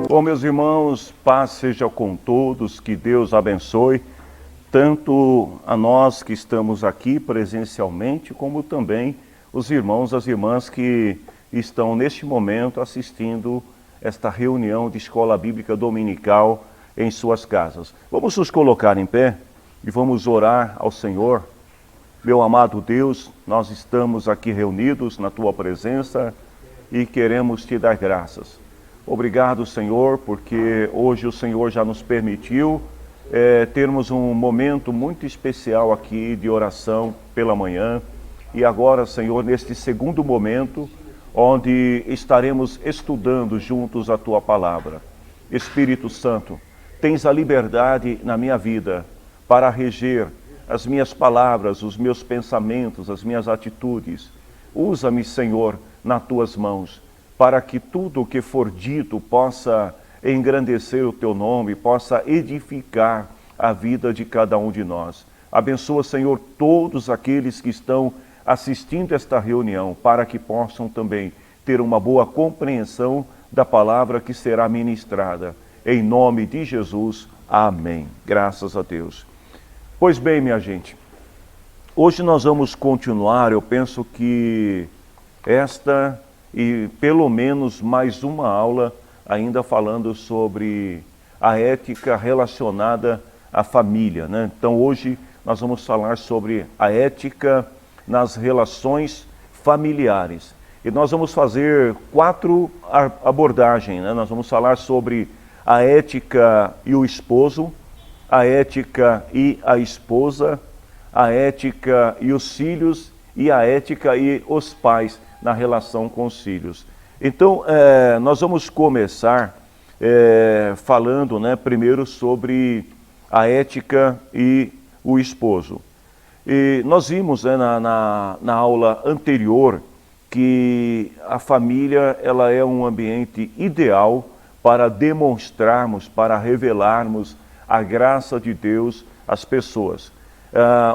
Bom, meus irmãos, paz seja com todos, que Deus abençoe, tanto a nós que estamos aqui presencialmente, como também os irmãos, as irmãs que estão neste momento assistindo esta reunião de Escola Bíblica Dominical em suas casas. Vamos nos colocar em pé e vamos orar ao Senhor. Meu amado Deus, nós estamos aqui reunidos na Tua presença e queremos Te dar graças. Obrigado, Senhor, porque hoje o Senhor já nos permitiu termos um momento muito especial aqui de oração pela manhã. E agora, Senhor, neste segundo momento, onde estaremos estudando juntos a Tua palavra. Espírito Santo, tens a liberdade na minha vida para reger as minhas palavras, os meus pensamentos, as minhas atitudes. Usa-me, Senhor, nas Tuas mãos, para que tudo o que for dito possa engrandecer o Teu nome, possa edificar a vida de cada um de nós. Abençoa, Senhor, todos aqueles que estão assistindo esta reunião, para que possam também ter uma boa compreensão da palavra que será ministrada. Em nome de Jesus, amém. Graças a Deus. Pois bem, minha gente, hoje nós vamos continuar, eu penso que esta e pelo menos mais uma aula ainda falando sobre a ética relacionada à família, né? Então hoje nós vamos falar sobre a ética nas relações familiares. E nós vamos fazer 4 abordagens, né? Nós vamos falar sobre a ética e o esposo, a ética e a esposa, a ética e os filhos e a ética e os pais na relação com os filhos. Então, nós vamos começar falando, né, primeiro sobre a ética e o esposo. E nós vimos, né, na aula anterior que a família ela é um ambiente ideal para demonstrarmos, para revelarmos a graça de Deus às pessoas.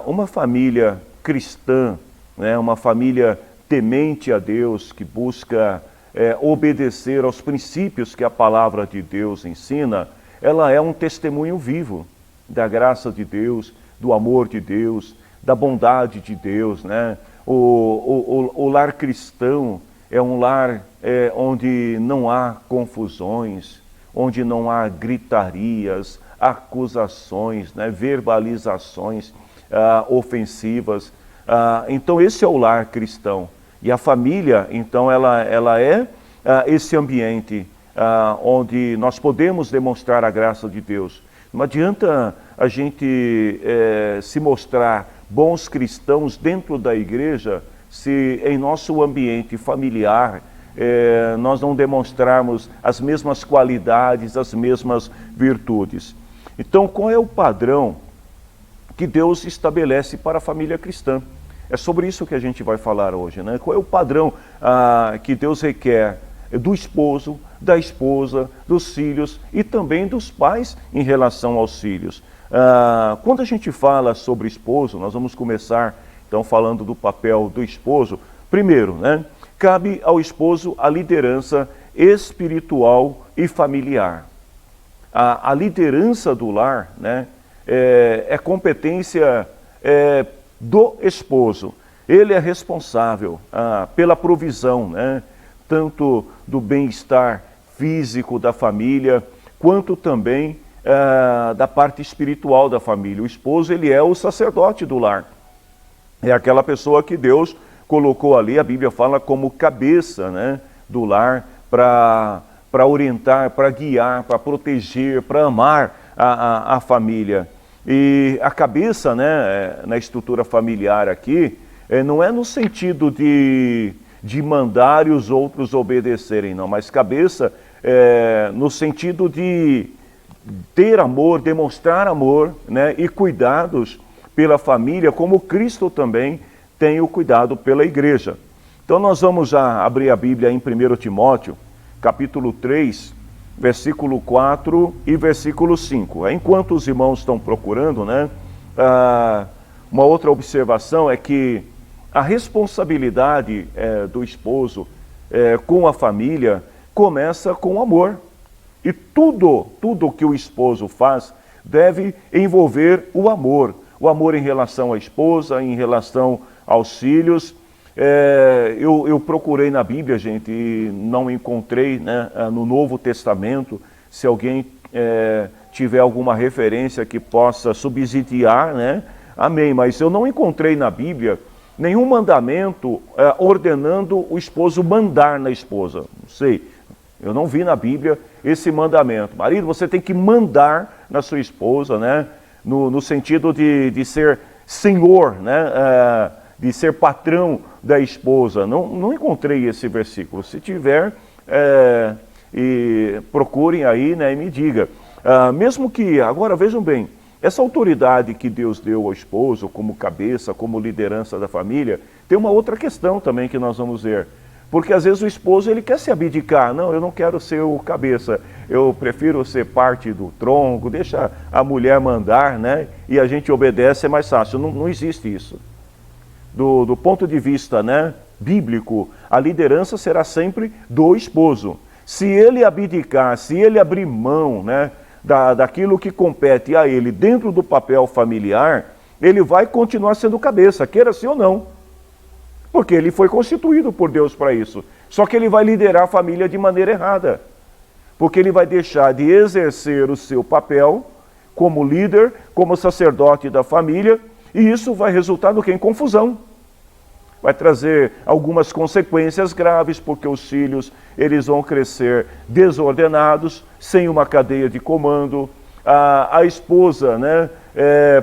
Uma família cristã, né, uma família temente a Deus, que busca obedecer aos princípios que a palavra de Deus ensina, ela é um testemunho vivo da graça de Deus, do amor de Deus, da bondade de Deus, né? O lar cristão é um lar onde não há confusões, onde não há gritarias, acusações, né? Verbalizações ofensivas. Então esse é o lar cristão. E a família, então, ela é esse ambiente onde nós podemos demonstrar a graça de Deus. Não adianta a gente se mostrar bons cristãos dentro da igreja se em nosso ambiente familiar nós não demonstrarmos as mesmas qualidades, as mesmas virtudes. Então, qual é o padrão que Deus estabelece para a família cristã? É sobre isso que a gente vai falar hoje, né? Qual é o padrão que Deus requer do esposo, da esposa, dos filhos e também dos pais em relação aos filhos? Quando a gente fala sobre esposo, nós vamos começar então falando do papel do esposo. Primeiro, né? Cabe ao esposo a liderança espiritual e familiar. A liderança do lar, né, é competência do esposo. Ele é responsável pela provisão, né, tanto do bem-estar físico da família, quanto também da parte espiritual da família. O esposo, ele é o sacerdote do lar. É aquela pessoa que Deus colocou ali, a Bíblia fala, como cabeça, né, do lar, para orientar, para guiar, para proteger, para amar a família. E a cabeça, né, na estrutura familiar aqui, não é no sentido de mandar e os outros obedecerem, não, mas cabeça no sentido de ter amor, demonstrar amor, né, e cuidados pela família, como Cristo também tem o cuidado pela igreja. Então nós vamos já abrir a Bíblia em 1 Timóteo, capítulo 3, versículo 4 e versículo 5. Enquanto os irmãos estão procurando, né, uma outra observação é que a responsabilidade do esposo com a família começa com amor. E tudo que o esposo faz deve envolver o amor. O amor em relação à esposa, em relação aos filhos. Eu procurei na Bíblia, gente, e não encontrei, né, no Novo Testamento, se alguém tiver alguma referência que possa subsidiar, né? Amém. Mas eu não encontrei na Bíblia nenhum mandamento ordenando o esposo mandar na esposa. Não sei, eu não vi na Bíblia esse mandamento. Marido, você tem que mandar na sua esposa, né? No sentido de ser senhor, né? De ser patrão da esposa. Não encontrei esse versículo. Se tiver, procurem aí, né, e me diga. Mesmo que, agora vejam bem, essa autoridade que Deus deu ao esposo como cabeça, como liderança da família, tem uma outra questão também que nós vamos ver. Porque às vezes o esposo ele quer se abdicar. Não, eu não quero ser o cabeça, eu prefiro ser parte do tronco, deixa a mulher mandar, né? E a gente obedece, é mais fácil. Não existe isso. Do ponto de vista, né, bíblico, a liderança será sempre do esposo. Se ele abdicar, se ele abrir mão, né, daquilo que compete a ele dentro do papel familiar, ele vai continuar sendo cabeça, queira sim ou não. Porque ele foi constituído por Deus para isso. Só que ele vai liderar a família de maneira errada. Porque ele vai deixar de exercer o seu papel como líder, como sacerdote da família, e isso vai resultar no quê? Em confusão. Vai trazer algumas consequências graves, porque os filhos eles vão crescer desordenados, sem uma cadeia de comando. A esposa, né,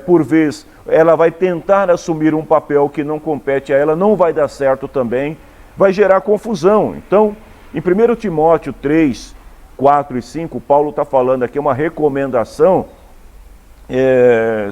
por vez, ela vai tentar assumir um papel que não compete a ela, não vai dar certo também, vai gerar confusão. Então, em 1 Timóteo 3, 4 e 5, Paulo está falando aqui uma recomendação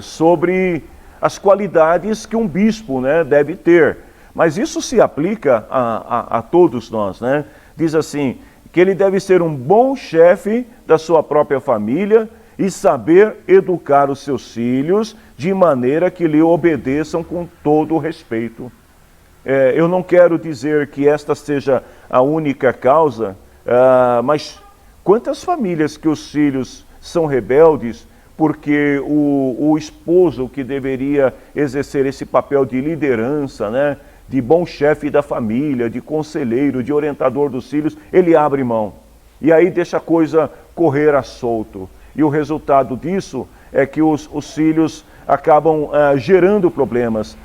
sobre as qualidades que um bispo, né, deve ter. Mas isso se aplica a todos nós, né? Diz assim, que ele deve ser um bom chefe da sua própria família e saber educar os seus filhos de maneira que lhe obedeçam com todo o respeito. Eu não quero dizer que esta seja a única causa, mas quantas famílias que os filhos são rebeldes porque o esposo que deveria exercer esse papel de liderança, né, de bom chefe da família, de conselheiro, de orientador dos filhos, ele abre mão. E aí deixa a coisa correr a solto. E o resultado disso é que os filhos acabam gerando problemas.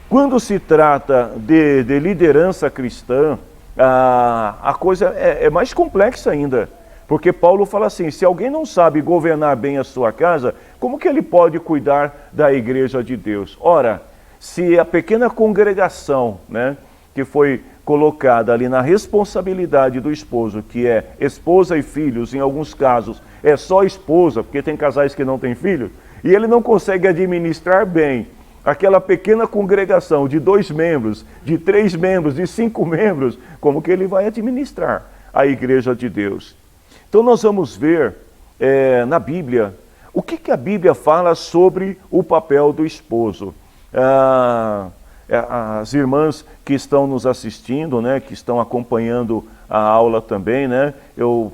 Quando se trata de liderança cristã, a coisa é mais complexa ainda. Porque Paulo fala assim, se alguém não sabe governar bem a sua casa, como que ele pode cuidar da igreja de Deus? Ora, se a pequena congregação, né, que foi colocada ali na responsabilidade do esposo, que é esposa e filhos, em alguns casos é só esposa, porque tem casais que não têm filhos, e ele não consegue administrar bem aquela pequena congregação de 2 membros, de 3 membros, de 5 membros, como que ele vai administrar a igreja de Deus? Então nós vamos ver na Bíblia, o que a Bíblia fala sobre o papel do esposo. As irmãs que estão nos assistindo, né, que estão acompanhando a aula também, né, eu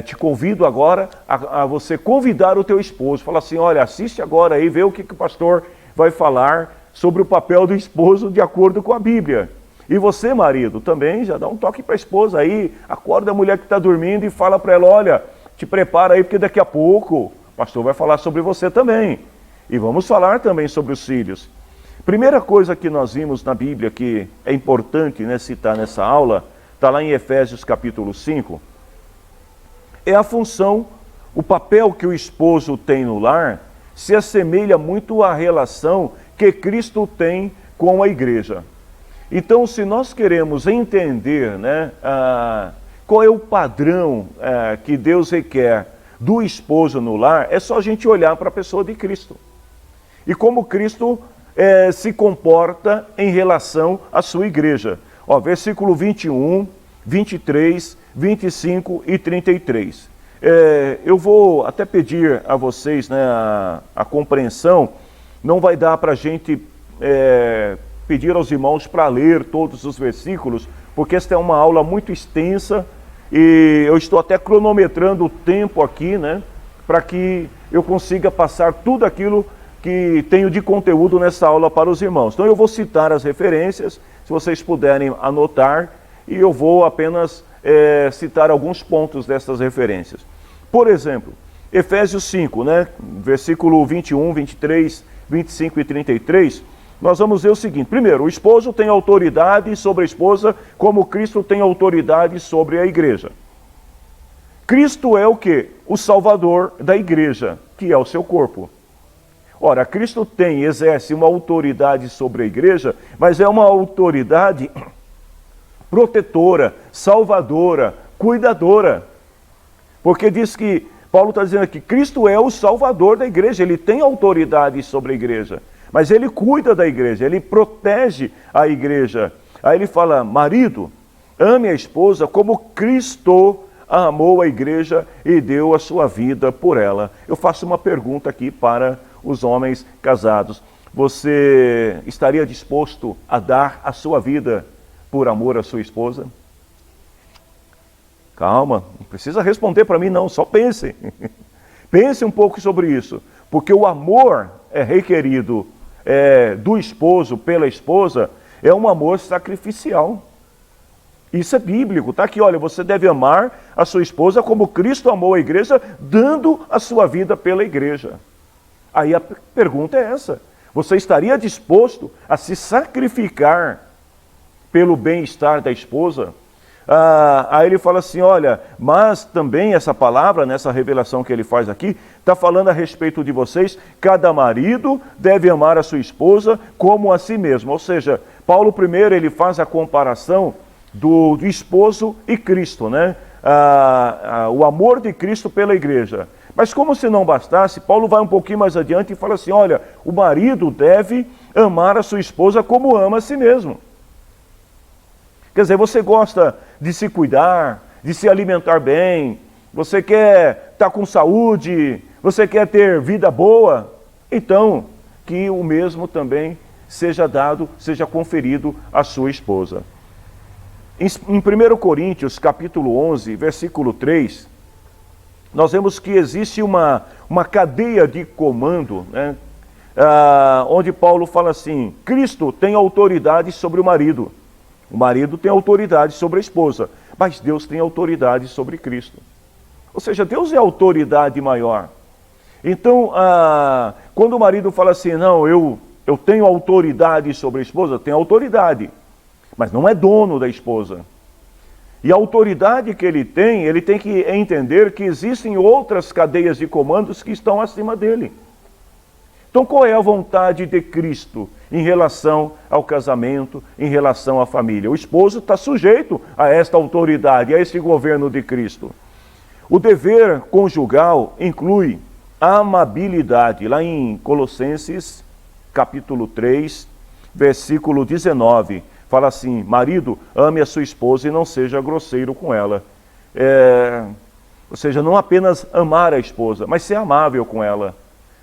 te convido agora a você convidar o teu esposo, falar assim, olha, assiste agora aí, vê o que o pastor vai falar sobre o papel do esposo de acordo com a Bíblia. E você, marido, também já dá um toque para a esposa aí, acorda a mulher que está dormindo e fala para ela, olha, te prepara aí porque daqui a pouco o pastor vai falar sobre você também. E vamos falar também sobre os filhos. Primeira coisa que nós vimos na Bíblia que é importante, né, citar nessa aula, está lá em Efésios capítulo 5, é a função, o papel que o esposo tem no lar se assemelha muito à relação que Cristo tem com a igreja. Então, se nós queremos entender, né, qual é o padrão que Deus requer do esposo no lar, é só a gente olhar para a pessoa de Cristo. E como Cristo se comporta em relação à sua igreja. Ó, versículo 21, 23, 25 e 33. Eu vou até pedir a vocês, né, a compreensão. Não vai dar para a gente pedir aos irmãos para ler todos os versículos, porque esta é uma aula muito extensa e eu estou até cronometrando o tempo aqui, né, para que eu consiga passar tudo aquilo que tenho de conteúdo nessa aula para os irmãos. Então eu vou citar as referências, se vocês puderem anotar, e eu vou apenas citar alguns pontos dessas referências. Por exemplo, Efésios 5, né, versículo 21, 23, 25 e 33, nós vamos ver o seguinte. Primeiro, o esposo tem autoridade sobre a esposa, como Cristo tem autoridade sobre a igreja. Cristo é o quê? O Salvador da igreja, que é o seu corpo. Ora, Cristo exerce uma autoridade sobre a igreja, mas é uma autoridade protetora, salvadora, cuidadora. Porque diz que, Paulo está dizendo aqui, Cristo é o Salvador da igreja, ele tem autoridade sobre a igreja, mas ele cuida da igreja, ele protege a igreja. Aí ele fala, marido, ame a esposa como Cristo amou a igreja e deu a sua vida por ela. Eu faço uma pergunta aqui para os homens casados. Você estaria disposto a dar a sua vida por amor à sua esposa? Calma, não precisa responder para mim não, só pense. Pense um pouco sobre isso, porque o amor é requerido do esposo pela esposa, é um amor sacrificial. Isso é bíblico, está aqui, olha, você deve amar a sua esposa como Cristo amou a igreja, dando a sua vida pela igreja. Aí a pergunta é essa, você estaria disposto a se sacrificar pelo bem-estar da esposa? Aí ele fala assim, olha, mas também essa palavra, nessa revelação que ele faz aqui, está falando a respeito de vocês, cada marido deve amar a sua esposa como a si mesmo. Ou seja, Paulo primeiro ele faz a comparação do esposo e Cristo, né? O amor de Cristo pela igreja. Mas como se não bastasse, Paulo vai um pouquinho mais adiante e fala assim, olha, o marido deve amar a sua esposa como ama a si mesmo. Quer dizer, você gosta de se cuidar, de se alimentar bem, você quer estar com saúde, você quer ter vida boa, então que o mesmo também seja dado, seja conferido à sua esposa. Em 1 Coríntios, capítulo 11, versículo 3, nós vemos que existe uma cadeia de comando, né? Onde Paulo fala assim, Cristo tem autoridade sobre o marido tem autoridade sobre a esposa, mas Deus tem autoridade sobre Cristo. Ou seja, Deus é a autoridade maior. Então, quando o marido fala assim, não, eu tenho autoridade sobre a esposa, tem autoridade, mas não é dono da esposa. E a autoridade que ele tem que entender que existem outras cadeias de comandos que estão acima dele. Então qual é a vontade de Cristo em relação ao casamento, em relação à família? O esposo está sujeito a esta autoridade, a este governo de Cristo. O dever conjugal inclui a amabilidade. Lá em Colossenses, capítulo 3, versículo 19, fala assim, marido, ame a sua esposa e não seja grosseiro com ela. Ou seja, não apenas amar a esposa, mas ser amável com ela.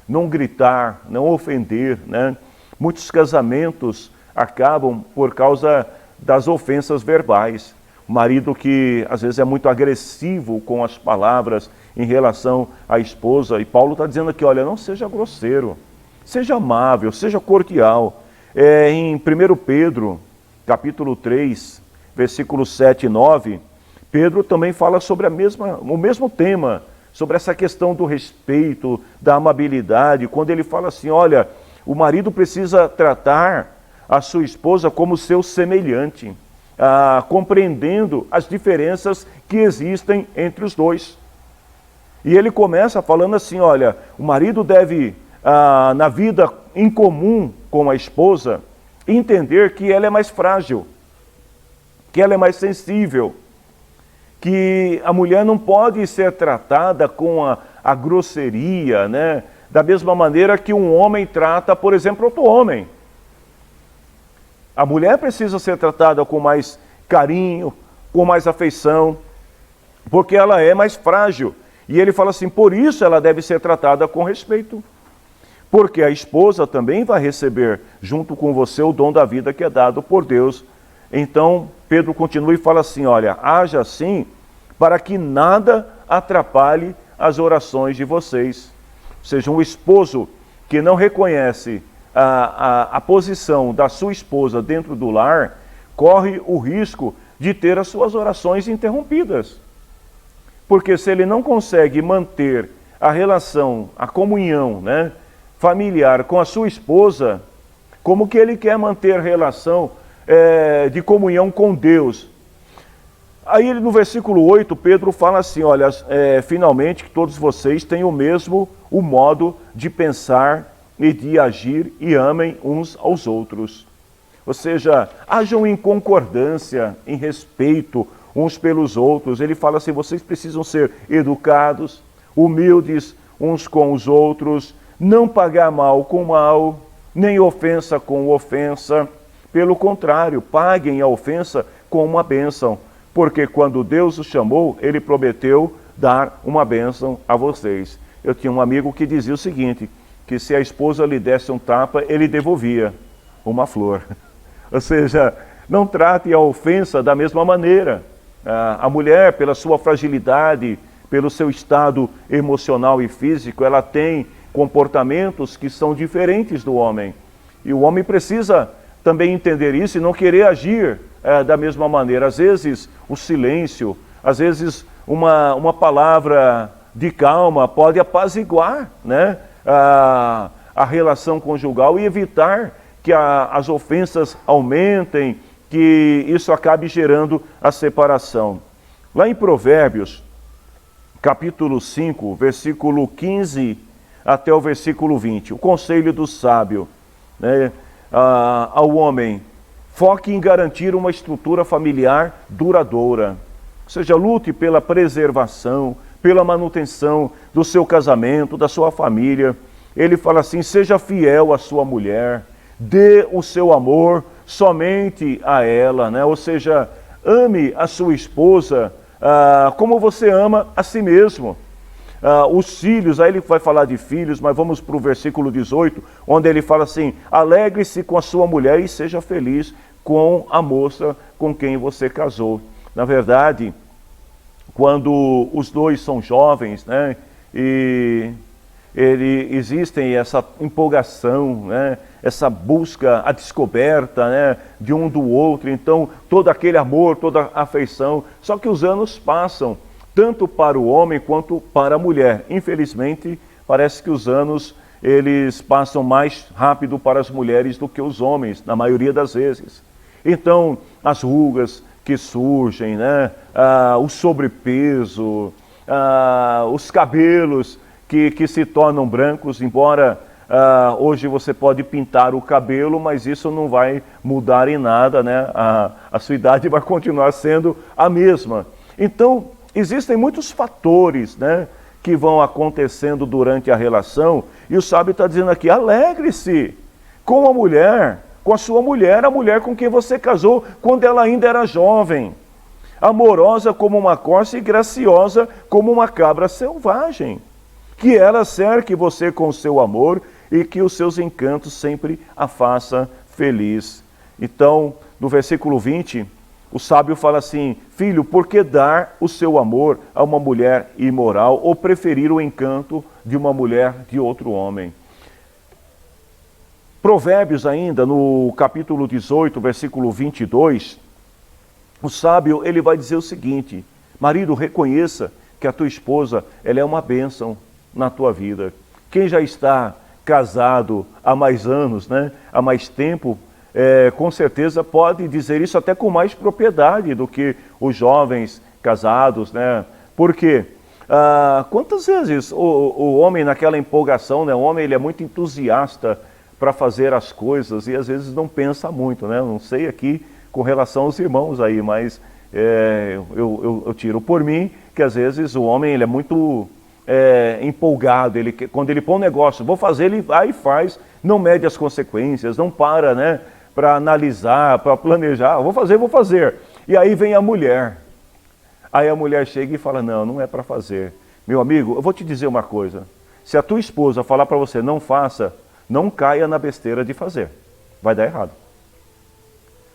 Não gritar, não ofender, né? Muitos casamentos acabam por causa das ofensas verbais. O marido que às vezes é muito agressivo com as palavras em relação à esposa. E Paulo está dizendo aqui, olha, não seja grosseiro, seja amável, seja cordial. Em 1 Pedro, capítulo 3, versículos 7 e 9, Pedro também fala sobre o mesmo tema, sobre essa questão do respeito, da amabilidade, quando ele fala assim, olha, o marido precisa tratar a sua esposa como seu semelhante, compreendendo as diferenças que existem entre os dois. E ele começa falando assim, olha, o marido deve, na vida em comum com a esposa, entender que ela é mais frágil, que ela é mais sensível, que a mulher não pode ser tratada com a grosseria, né? Da mesma maneira que um homem trata, por exemplo, outro homem. A mulher precisa ser tratada com mais carinho, com mais afeição, porque ela é mais frágil. E ele fala assim, por isso ela deve ser tratada com respeito. Porque a esposa também vai receber, junto com você, o dom da vida que é dado por Deus. Então, Pedro continua e fala assim, olha, haja assim para que nada atrapalhe as orações de vocês. Ou seja, um esposo que não reconhece a posição da sua esposa dentro do lar, corre o risco de ter as suas orações interrompidas. Porque se ele não consegue manter a relação, a comunhão, né, familiar com a sua esposa, como que ele quer manter a relação de comunhão com Deus? Aí no versículo 8, Pedro fala assim, olha, finalmente que todos vocês tenham o modo de pensar e de agir e amem uns aos outros. Ou seja, hajam em concordância, em respeito uns pelos outros. Ele fala assim, vocês precisam ser educados, humildes uns com os outros, não pagar mal com mal, nem ofensa com ofensa. Pelo contrário, paguem a ofensa com uma bênção, porque quando Deus os chamou, Ele prometeu dar uma bênção a vocês. Eu tinha um amigo que dizia o seguinte, que se a esposa lhe desse um tapa, ele devolvia uma flor. Ou seja, não trate a ofensa da mesma maneira. A mulher, pela sua fragilidade, pelo seu estado emocional e físico, ela tem comportamentos que são diferentes do homem. E o homem precisa também entender isso e não querer agir da mesma maneira. Às vezes, o silêncio, às vezes, uma palavra de calma pode apaziguar, né, a relação conjugal e evitar que as ofensas aumentem, que isso acabe gerando a separação. Lá em Provérbios, capítulo 5, versículo 15 até o versículo 20, o conselho do sábio, né, ao homem: foque em garantir uma estrutura familiar duradoura. Ou seja, lute pela preservação, pela manutenção do seu casamento, da sua família. Ele fala assim, seja fiel à sua mulher, dê o seu amor somente a ela, né? Ou seja, ame a sua esposa como você ama a si mesmo. Os filhos, aí ele vai falar de filhos, mas vamos para o versículo 18, onde ele fala assim, alegre-se com a sua mulher e seja feliz com a moça com quem você casou. Na verdade, quando os dois são jovens, né, e existem essa empolgação, né, essa busca, a descoberta, né, de um do outro, então todo aquele amor, toda a afeição, só que os anos passam, tanto para o homem quanto para a mulher. Infelizmente, parece que os anos, eles passam mais rápido para as mulheres do que os homens, na maioria das vezes. Então, as rugas que surgem, né, o sobrepeso, os cabelos que se tornam brancos, embora hoje você pode pintar o cabelo, mas isso não vai mudar em nada, né? A sua idade vai continuar sendo a mesma. Então, existem muitos fatores, né, que vão acontecendo durante a relação, e o sábio está dizendo aqui, alegre-se com a mulher, com a sua mulher, a mulher com quem você casou quando ela ainda era jovem, amorosa como uma corça e graciosa como uma cabra selvagem. Que ela cerque você com o seu amor e que os seus encantos sempre a faça feliz. Então, no versículo 20, o sábio fala assim, filho, por que dar o seu amor a uma mulher imoral ou preferir o encanto de uma mulher de outro homem? Provérbios ainda, no capítulo 18, versículo 22, o sábio ele vai dizer o seguinte, marido, reconheça que a tua esposa ela é uma bênção na tua vida. Quem já está casado há mais anos, né, há mais tempo, com certeza pode dizer isso até com mais propriedade do que os jovens casados, né? Porque quantas vezes o homem naquela empolgação, né, o homem ele é muito entusiasta para fazer as coisas e às vezes não pensa muito, né? Eu não sei aqui com relação aos irmãos aí, mas eu tiro por mim que às vezes o homem ele é muito empolgado, quando ele põe um negócio, vou fazer, ele vai e faz, não mede as consequências, não para, né, para analisar, para planejar, vou fazer. E aí vem a mulher. Aí a mulher chega e fala, não é para fazer. Meu amigo, eu vou te dizer uma coisa, se a tua esposa falar para você, não faça, não caia na besteira de fazer, vai dar errado.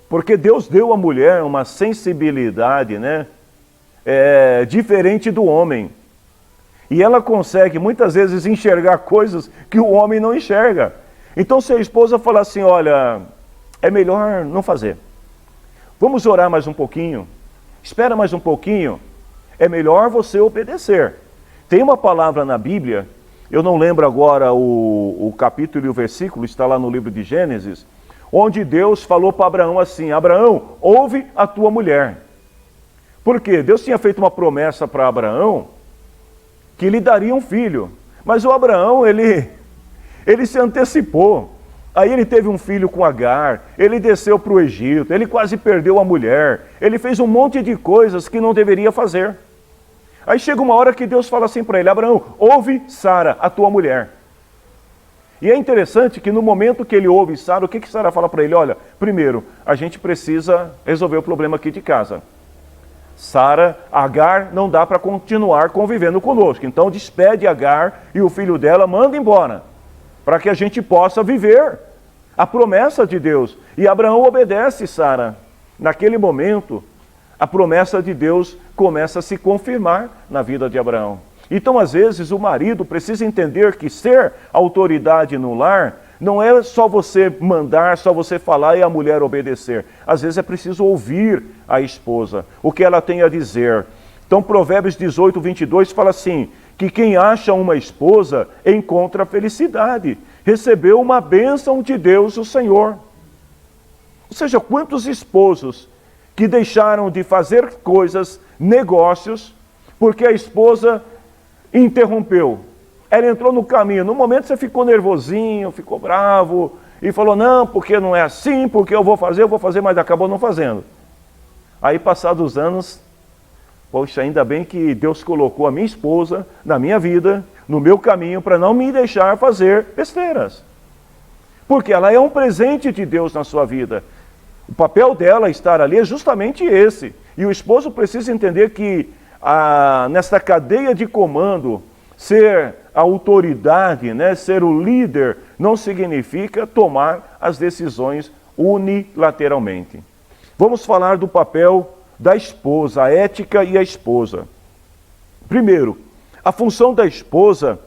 Porque Deus deu à mulher uma sensibilidade, né, diferente do homem. E ela consegue muitas vezes enxergar coisas que o homem não enxerga. Então se a esposa falar assim, olha, é melhor não fazer. Vamos orar mais um pouquinho. Espera mais um pouquinho. É melhor você obedecer. Tem uma palavra na Bíblia, eu não lembro agora o capítulo e o versículo, está lá no livro de Gênesis, onde Deus falou para Abraão assim, Abraão, ouve a tua mulher. Por quê? Deus tinha feito uma promessa para Abraão que lhe daria um filho. Mas o Abraão, ele se antecipou. Aí ele teve um filho com Agar, ele desceu para o Egito, ele quase perdeu a mulher, ele fez um monte de coisas que não deveria fazer. Aí chega uma hora que Deus fala assim para ele, Abraão, ouve Sara, a tua mulher. E é interessante que no momento que ele ouve Sara, o que Sara fala para ele? Olha, primeiro, a gente precisa resolver o problema aqui de casa. Sara, Agar, não dá para continuar convivendo conosco. Então despede Agar e o filho dela, manda embora, para que a gente possa viver a promessa de Deus. E Abraão obedece Sara. Naquele momento, a promessa de Deus começa a se confirmar na vida de Abraão. Então, às vezes, o marido precisa entender que ser autoridade no lar não é só você mandar, só você falar e a mulher obedecer. Às vezes é preciso ouvir a esposa, o que ela tem a dizer. Então, Provérbios 18, 22 fala assim, que quem acha uma esposa encontra felicidade, recebeu uma bênção de Deus, o Senhor. Ou seja, quantos esposos que deixaram de fazer coisas, negócios, porque a esposa interrompeu. Ela entrou no caminho. No momento você ficou nervosinho, ficou bravo e falou, não, porque não é assim, porque eu vou fazer, mas acabou não fazendo. Aí, passados os anos, poxa, ainda bem que Deus colocou a minha esposa na minha vida, no meu caminho, para não me deixar fazer besteiras. Porque ela é um presente de Deus na sua vida. O papel dela estar ali é justamente esse. E o esposo precisa entender que nessa cadeia de comando, ser a autoridade, né, ser o líder, não significa tomar as decisões unilateralmente. Vamos falar do papel da esposa, a ética e a esposa. Primeiro, a função da esposa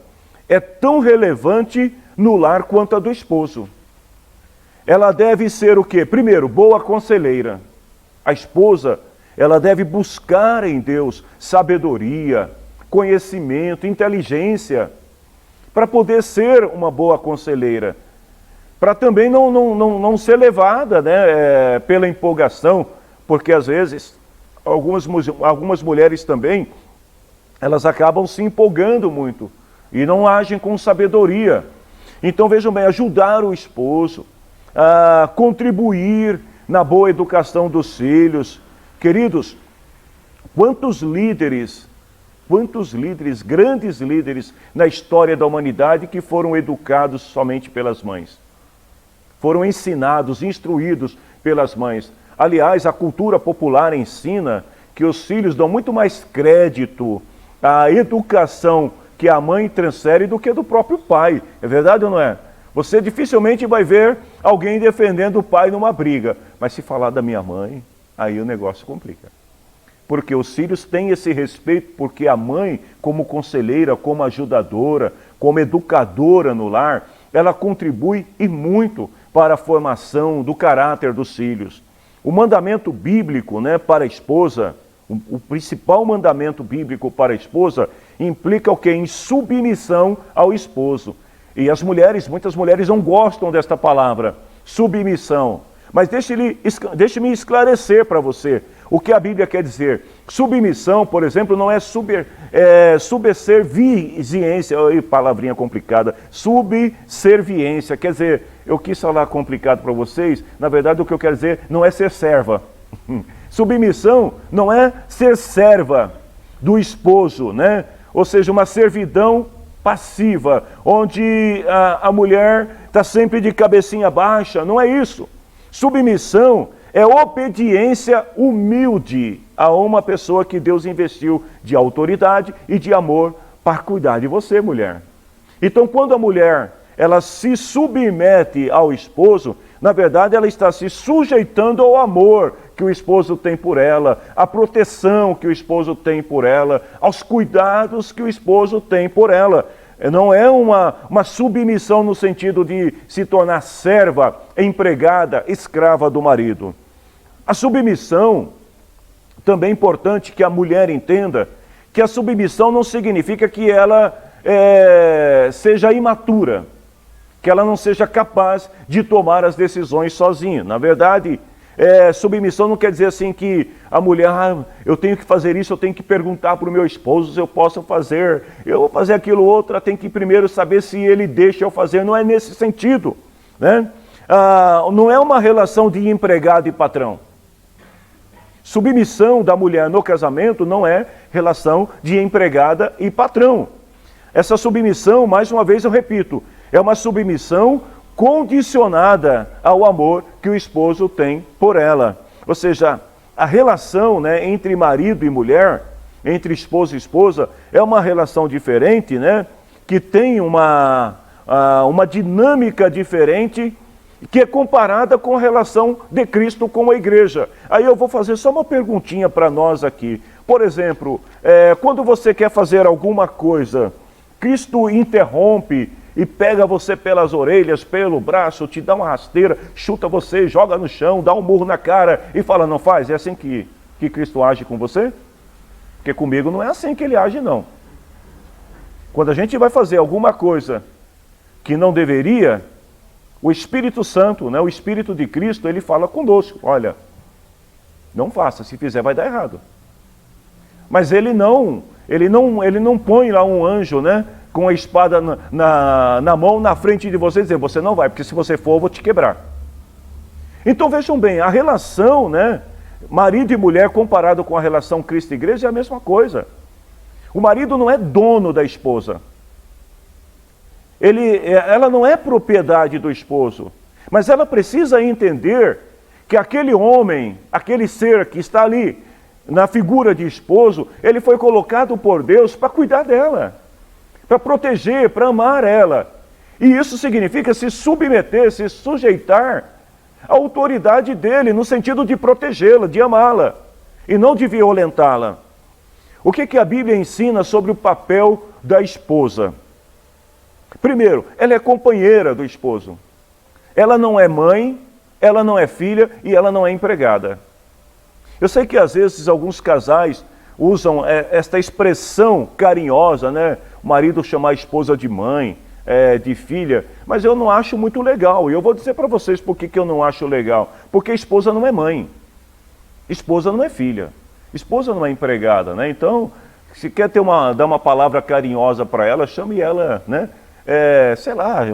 é tão relevante no lar quanto a do esposo. Ela deve ser o quê? Primeiro, boa conselheira. A esposa, ela deve buscar em Deus sabedoria, conhecimento, inteligência, para poder ser uma boa conselheira. Para também não ser levada, né, pela empolgação, porque às vezes algumas mulheres também, elas acabam se empolgando muito e não agem com sabedoria. Então vejam bem, ajudar o esposo, a contribuir na boa educação dos filhos. Queridos, quantos líderes, grandes líderes na história da humanidade que foram educados somente pelas mães. Foram ensinados, instruídos pelas mães. Aliás, a cultura popular ensina que os filhos dão muito mais crédito à educação que a mãe transfere do que do próprio pai. É verdade ou não é? Você dificilmente vai ver alguém defendendo o pai numa briga. Mas se falar da minha mãe, aí o negócio complica. Porque os filhos têm esse respeito, porque a mãe, como conselheira, como ajudadora, como educadora no lar, ela contribui e muito para a formação do caráter dos filhos. O mandamento bíblico, né, para a esposa, o principal mandamento bíblico para a esposa, implica o quê? Em submissão ao esposo. E as mulheres, muitas mulheres não gostam desta palavra, submissão. Mas deixe-me esclarecer para você o que a Bíblia quer dizer. Submissão, por exemplo, não é subserviência, palavrinha complicada, subserviência, quer dizer, eu quis falar complicado para vocês, na verdade o que eu quero dizer não é ser serva. Submissão não é ser serva do esposo, né? Ou seja, uma servidão passiva, onde a mulher está sempre de cabecinha baixa, não é isso. Submissão é obediência humilde a uma pessoa que Deus investiu de autoridade e de amor para cuidar de você, mulher. Então, quando a mulher ela se submete ao esposo, na verdade ela está se sujeitando ao amor que o esposo tem por ela, a proteção que o esposo tem por ela, aos cuidados que o esposo tem por ela. Não é uma submissão no sentido de se tornar serva, empregada, escrava do marido. A submissão, também é importante que a mulher entenda, que a submissão não significa que ela seja imatura, que ela não seja capaz de tomar as decisões sozinha. Na verdade, submissão não quer dizer assim que a mulher, eu tenho que fazer isso, eu tenho que perguntar para o meu esposo se eu posso fazer, eu vou fazer aquilo outro, ela tem que primeiro saber se ele deixa eu fazer. Não é nesse sentido, né? Não é uma relação de empregado e patrão. Submissão da mulher no casamento não é relação de empregada e patrão. Essa submissão, mais uma vez eu repito, é uma submissão condicionada ao amor que o esposo tem por ela. Ou seja, a relação, né, entre marido e mulher, entre esposo e esposa, é uma relação diferente, né, que tem uma dinâmica diferente, que é comparada com a relação de Cristo com a igreja. Aí eu vou fazer só uma perguntinha para nós aqui. Por exemplo, quando você quer fazer alguma coisa, Cristo interrompe e pega você pelas orelhas, pelo braço, te dá uma rasteira, chuta você, joga no chão, dá um murro na cara e fala, não faz? É assim que Cristo age com você? Porque comigo não é assim que ele age, não. Quando a gente vai fazer alguma coisa que não deveria, o Espírito Santo, né, o Espírito de Cristo, ele fala conosco, olha, não faça, se fizer vai dar errado. Mas ele não põe lá um anjo, né, com a espada na mão, na frente de você, e dizer, você não vai, porque se você for, eu vou te quebrar. Então vejam bem, a relação, né, marido e mulher comparado com a relação Cristo e igreja é a mesma coisa. O marido não é dono da esposa. Ela não é propriedade do esposo, mas ela precisa entender que aquele homem, aquele ser que está ali, na figura de esposo, ele foi colocado por Deus para cuidar dela, para proteger, para amar ela. E isso significa se submeter, se sujeitar à autoridade dele, no sentido de protegê-la, de amá-la, e não de violentá-la. O que a Bíblia ensina sobre o papel da esposa? Primeiro, ela é companheira do esposo. Ela não é mãe, ela não é filha e ela não é empregada. Eu sei que às vezes alguns casais usam esta expressão carinhosa, né? O marido chamar a esposa de mãe, de filha, mas eu não acho muito legal. E eu vou dizer para vocês por que eu não acho legal. Porque esposa não é mãe, esposa não é filha, esposa não é empregada, né? Então, se quer dar uma palavra carinhosa para ela, chame ela, né? Sei lá,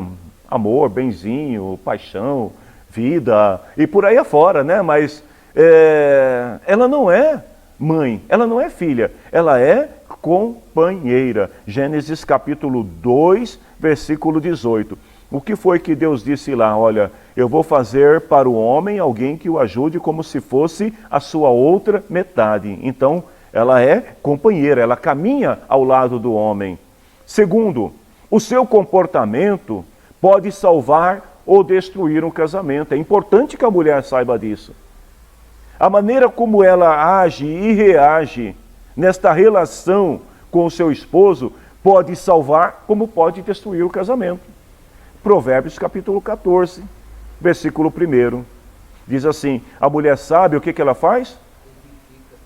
amor, benzinho, paixão, vida, e por aí afora, né? Mas ela não é mãe, ela não é filha, ela é companheira. Gênesis capítulo 2, versículo 18. O que foi que Deus disse lá? Olha, eu vou fazer para o homem alguém que o ajude como se fosse a sua outra metade. Então, ela é companheira, ela caminha ao lado do homem. Segundo, o seu comportamento pode salvar ou destruir um casamento. É importante que a mulher saiba disso. A maneira como ela age e reage nesta relação com o seu esposo pode salvar como pode destruir o casamento. Provérbios capítulo 14, versículo 1. Diz assim, a mulher sábia, o que ela faz?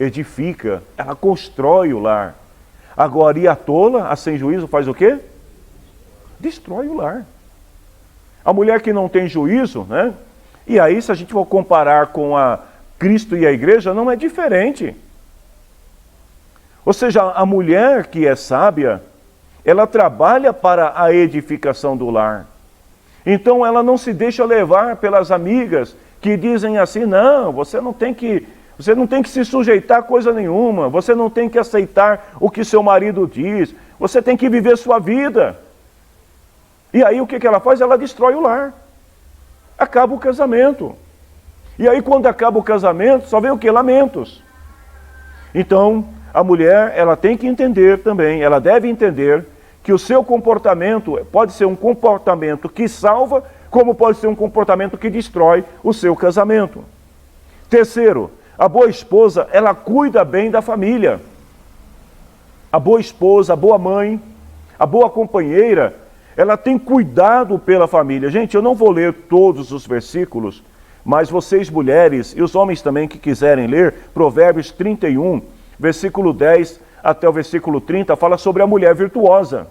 Edifica, ela constrói o lar. Agora, e a tola, a sem juízo, faz o quê? Destrói o lar. A mulher que não tem juízo, né? E aí, se a gente for comparar com a Cristo e a igreja, não é diferente. Ou seja, a mulher que é sábia, ela trabalha para a edificação do lar. Então ela não se deixa levar pelas amigas que dizem assim, não, você não tem que se sujeitar a coisa nenhuma, você não tem que aceitar o que seu marido diz, você tem que viver sua vida. E aí o que ela faz? Ela destrói o lar. Acaba o casamento. E aí quando acaba o casamento, só vem o quê? Lamentos. Então, a mulher, ela tem que entender também, ela deve entender que o seu comportamento pode ser um comportamento que salva, como pode ser um comportamento que destrói o seu casamento. Terceiro, A boa esposa, ela cuida bem da família. A boa esposa, a boa mãe, a boa companheira, ela tem cuidado pela família. Gente, eu não vou ler todos os versículos, mas vocês mulheres e os homens também que quiserem ler, Provérbios 31, versículo 10 até o versículo 30, fala sobre a mulher virtuosa,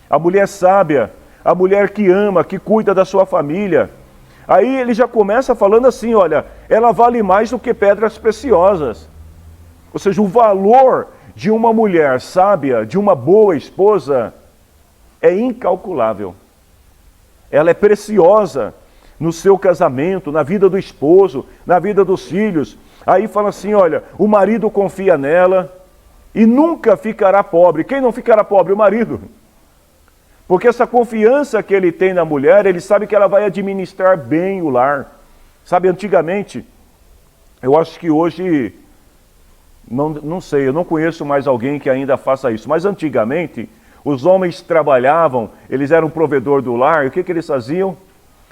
a mulher sábia, a mulher que ama, que cuida da sua família. Aí ele já começa falando assim, olha, ela vale mais do que pedras preciosas. Ou seja, o valor de uma mulher sábia, de uma boa esposa, é incalculável. Ela é preciosa no seu casamento, na vida do esposo, na vida dos filhos. Aí fala assim, olha, o marido confia nela e nunca ficará pobre. Quem não ficará pobre? O marido. Porque essa confiança que ele tem na mulher, ele sabe que ela vai administrar bem o lar. Sabe, antigamente, eu acho que hoje, não sei, eu não conheço mais alguém que ainda faça isso, mas antigamente, os homens trabalhavam, eles eram provedor do lar, e o que eles faziam?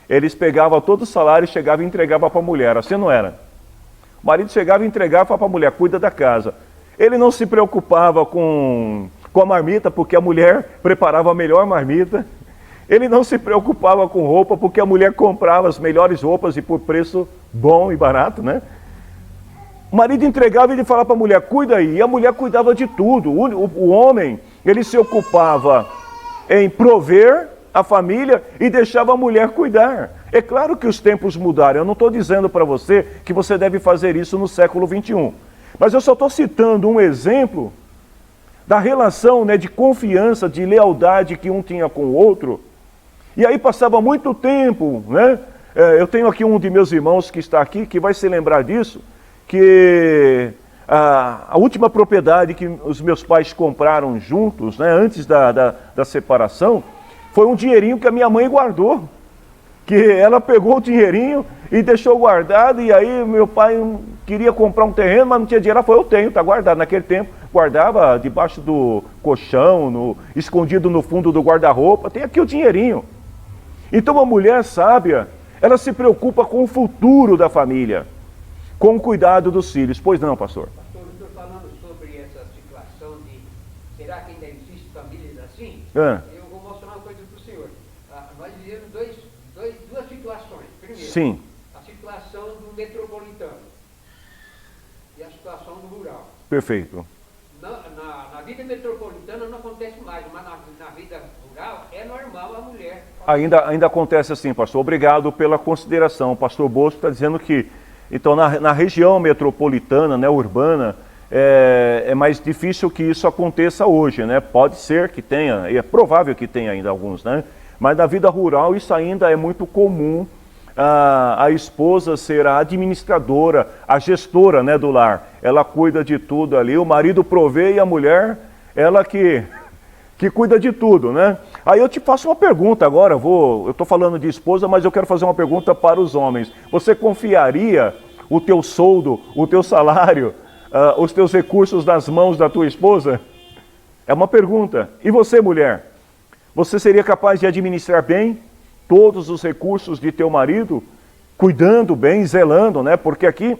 Eles pegavam todo o salário, chegavam e entregavam para a mulher, assim não era. O marido chegava e entregava para a mulher, cuida da casa. Ele não se preocupava com a marmita, porque a mulher preparava a melhor marmita. Ele não se preocupava com roupa, porque a mulher comprava as melhores roupas e por preço bom e barato, né? O marido entregava e ele falava para a mulher, cuida aí. E a mulher cuidava de tudo. O homem, ele se ocupava em prover a família e deixava a mulher cuidar. É claro que os tempos mudaram. Eu não estou dizendo para você que você deve fazer isso no século 21. Mas eu só estou citando um exemplo da relação, né, de confiança, de lealdade que um tinha com o outro. E aí passava muito tempo, né? Eu tenho aqui um de meus irmãos que está aqui, que vai se lembrar disso, que a última propriedade que os meus pais compraram juntos, né, antes da separação, foi um dinheirinho que a minha mãe guardou. Que ela pegou o dinheirinho e deixou guardado, e aí meu pai queria comprar um terreno, mas não tinha dinheiro. Ela falou, eu tenho, está guardado. Naquele tempo, guardava debaixo do colchão, escondido no fundo do guarda-roupa, tem aqui o dinheirinho. Então a mulher sábia, ela se preocupa com o futuro da família, com o cuidado dos filhos. Pois não, pastor? Pastor, eu estou falando sobre essa situação de, será que ainda existe famílias assim? Eu vou mostrar uma coisa para o senhor. Nós vivemos duas situações. Primeiro, sim, a situação do metropolitano e a situação do rural. Perfeito. Na vida metropolitana não acontece mais, mas na vida rural é normal a mulher. Ainda acontece assim, pastor. Obrigado pela consideração. O pastor Bosco está dizendo que, então, na região metropolitana, né, urbana, é mais difícil que isso aconteça hoje, né? Pode ser que tenha, e é provável que tenha ainda alguns, né? Mas na vida rural isso ainda é muito comum, a esposa ser a administradora, a gestora, né, do lar. Ela cuida de tudo ali, o marido provê e a mulher, ela que cuida de tudo, né? Aí eu te faço uma pergunta agora, eu estou falando de esposa, mas eu quero fazer uma pergunta para os homens. Você confiaria o teu soldo, o teu salário, os teus recursos nas mãos da tua esposa? É uma pergunta. E você, mulher? Você seria capaz de administrar bem todos os recursos de teu marido, cuidando bem, zelando, né? Porque aqui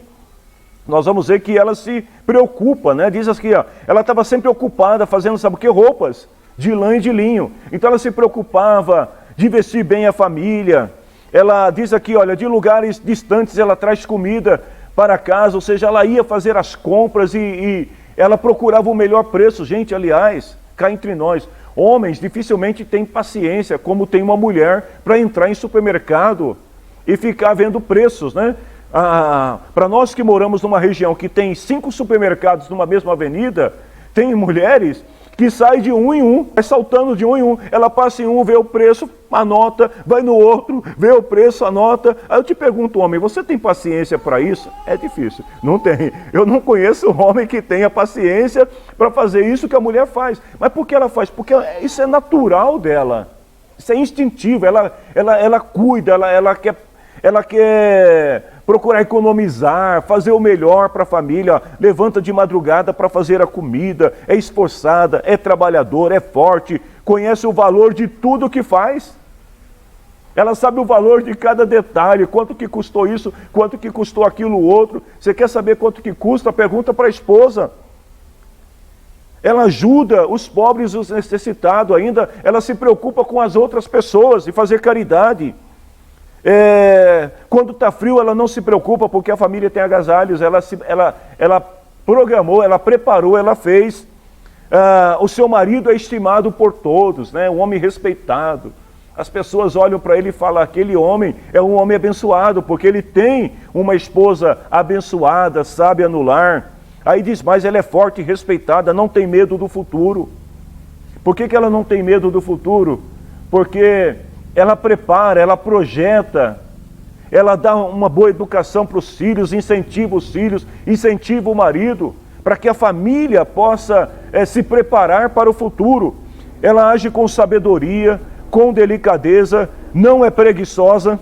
nós vamos ver que ela se preocupa, né? Diz aqui, ó, ela estava sempre ocupada fazendo, sabe o que? Roupas de lã e de linho. Então ela se preocupava de vestir bem a família. Ela diz aqui, olha, de lugares distantes ela traz comida para casa, ou seja, ela ia fazer as compras e ela procurava o melhor preço. Gente, aliás, cá entre nós, homens dificilmente têm paciência, como tem uma mulher, para entrar em supermercado e ficar vendo preços, né? Para nós que moramos numa região que tem 5 supermercados numa mesma avenida, tem mulheres que saem de um em um, vai saltando de um em um. Ela passa em um, vê o preço, anota, vai no outro, vê o preço, anota. Aí eu te pergunto, homem, você tem paciência para isso? É difícil, não tem. Eu não conheço um homem que tenha paciência para fazer isso que a mulher faz. Mas por que ela faz? Porque isso é natural dela, isso é instintivo, ela cuida, ela quer procurar economizar, fazer o melhor para a família, levanta de madrugada para fazer a comida, é esforçada, é trabalhadora, é forte, conhece o valor de tudo que faz. Ela sabe o valor de cada detalhe, quanto que custou isso, quanto que custou aquilo outro. Você quer saber quanto que custa? Pergunta para a esposa. Ela ajuda os pobres e os necessitados ainda, ela se preocupa com as outras pessoas e fazer caridade. Quando está frio, ela não se preocupa porque a família tem agasalhos, ela programou, ela preparou, ela fez. O seu marido é estimado por todos, né? Um homem respeitado. As pessoas olham para ele e falam, aquele homem é um homem abençoado, porque ele tem uma esposa abençoada, sábia no lar. Aí diz, mas ela é forte e respeitada, não tem medo do futuro. Por que ela não tem medo do futuro? Porque ela prepara, ela projeta, ela dá uma boa educação para os filhos, incentiva os filhos, incentiva o marido, para que a família possa se preparar para o futuro. Ela age com sabedoria, com delicadeza, não é preguiçosa,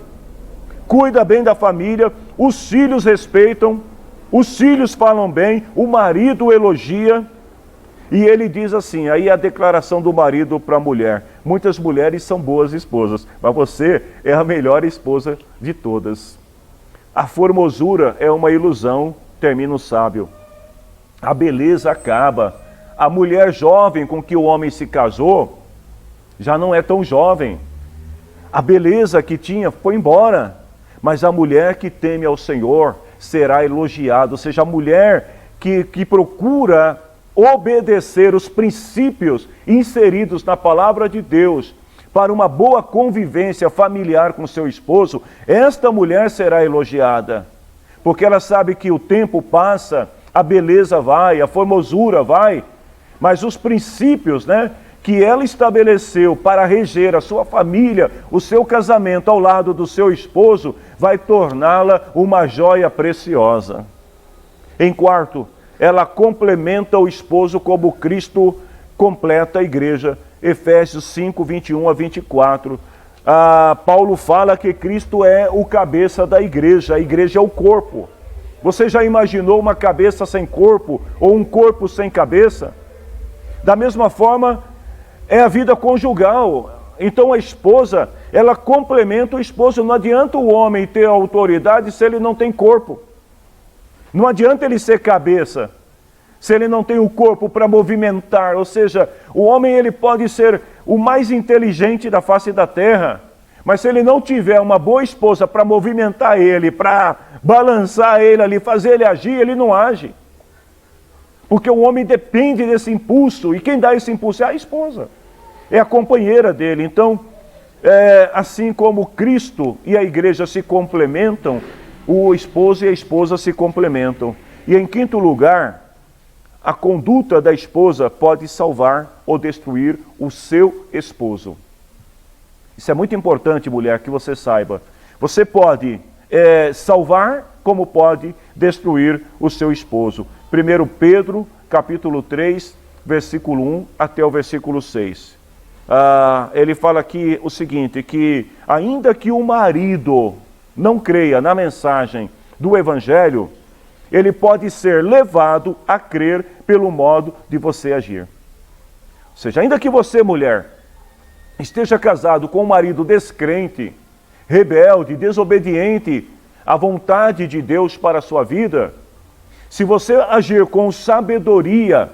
cuida bem da família, os filhos respeitam, os filhos falam bem, o marido elogia. E ele diz assim, aí a declaração do marido para a mulher, muitas mulheres são boas esposas, mas você é a melhor esposa de todas. A formosura é uma ilusão, termina o sábio. A beleza acaba. A mulher jovem com que o homem se casou, já não é tão jovem. A beleza que tinha foi embora. Mas a mulher que teme ao Senhor será elogiada. Ou seja, a mulher que procura obedecer os princípios inseridos na palavra de Deus para uma boa convivência familiar com seu esposo, esta mulher será elogiada. Porque ela sabe que o tempo passa, a beleza vai, a formosura vai, mas os princípios, né, que ela estabeleceu para reger a sua família, o seu casamento ao lado do seu esposo, vai torná-la uma joia preciosa. Em quarto, ela complementa o esposo como Cristo completa a igreja. Efésios 5, 21 a 24. Paulo fala que Cristo é o cabeça da igreja, a igreja é o corpo. Você já imaginou uma cabeça sem corpo ou um corpo sem cabeça? Da mesma forma, é a vida conjugal. Então a esposa, ela complementa o esposo. Não adianta o homem ter autoridade se ele não tem corpo. Não adianta ele ser cabeça se ele não tem o corpo para movimentar. Ou seja, o homem ele pode ser o mais inteligente da face da terra, mas se ele não tiver uma boa esposa para movimentar ele, para balançar ele ali, fazer ele agir, ele não age. Porque o homem depende desse impulso, e quem dá esse impulso é a esposa, é a companheira dele. Então, assim como Cristo e a igreja se complementam, o esposo e a esposa se complementam. E em quinto lugar, a conduta da esposa pode salvar ou destruir o seu esposo. Isso é muito importante, mulher, que você saiba. Você pode salvar, como pode destruir o seu esposo. 1 Pedro, capítulo 3, versículo 1 até o versículo 6. Ele fala aqui o seguinte, que ainda que o marido não creia na mensagem do Evangelho, ele pode ser levado a crer pelo modo de você agir. Ou seja, ainda que você, mulher, esteja casado com um marido descrente, rebelde, desobediente à vontade de Deus para a sua vida, se você agir com sabedoria,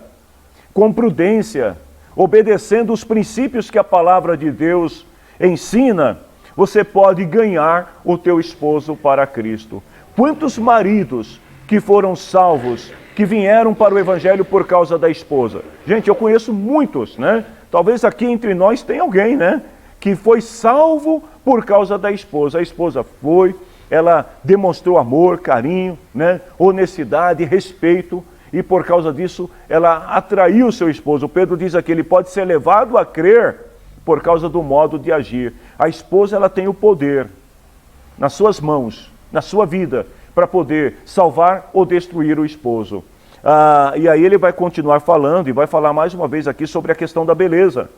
com prudência, obedecendo os princípios que a palavra de Deus ensina, você pode ganhar o teu esposo para Cristo. Quantos maridos que foram salvos, que vieram para o Evangelho por causa da esposa? Gente, eu conheço muitos, né? Talvez aqui entre nós tenha alguém, né? Que foi salvo por causa da esposa. A esposa foi, ela demonstrou amor, carinho, né? Honestidade, respeito, e por causa disso ela atraiu o seu esposo. Pedro diz aqui, ele pode ser levado a crer por causa do modo de agir. A esposa, ela tem o poder nas suas mãos, na sua vida, para poder salvar ou destruir o esposo. E aí ele vai continuar falando e vai falar mais uma vez aqui sobre a questão da beleza.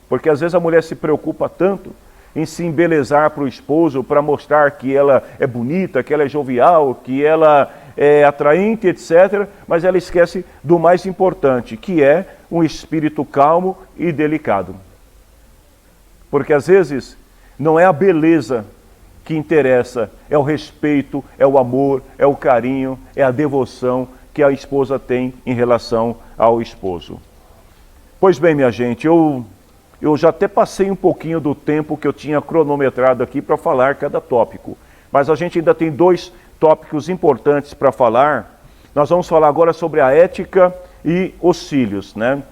Porque às vezes a mulher se preocupa tanto em se embelezar para o esposo, para mostrar que ela é bonita, que ela é jovial, que ela é atraente, etc. Mas ela esquece do mais importante, que é um espírito calmo e delicado. Porque às vezes não é a beleza que interessa, é o respeito, é o amor, é o carinho, é a devoção que a esposa tem em relação ao esposo. Pois bem, minha gente, eu já até passei um pouquinho do tempo que eu tinha cronometrado aqui para falar cada tópico, mas a gente ainda tem 2 tópicos importantes para falar. Nós vamos falar agora sobre a ética e os filhos, né?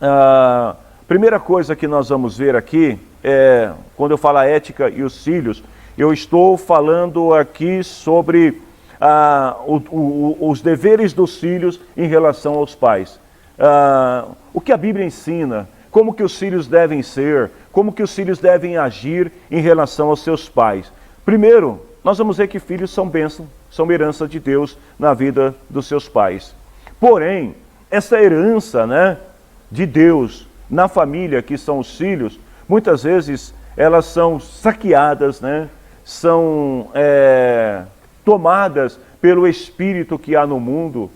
A primeira coisa que nós vamos ver aqui é, quando eu falo a ética e os filhos, eu estou falando aqui sobre os deveres dos filhos em relação aos pais. O que a Bíblia ensina, como que os filhos devem ser, como que os filhos devem agir em relação aos seus pais. Primeiro, nós vamos ver que filhos são bênção, são herança de Deus na vida dos seus pais. Porém, essa herança, né, de Deus na família, que são os filhos, muitas vezes elas são saqueadas, né, são tomadas pelo espírito que há no mundo,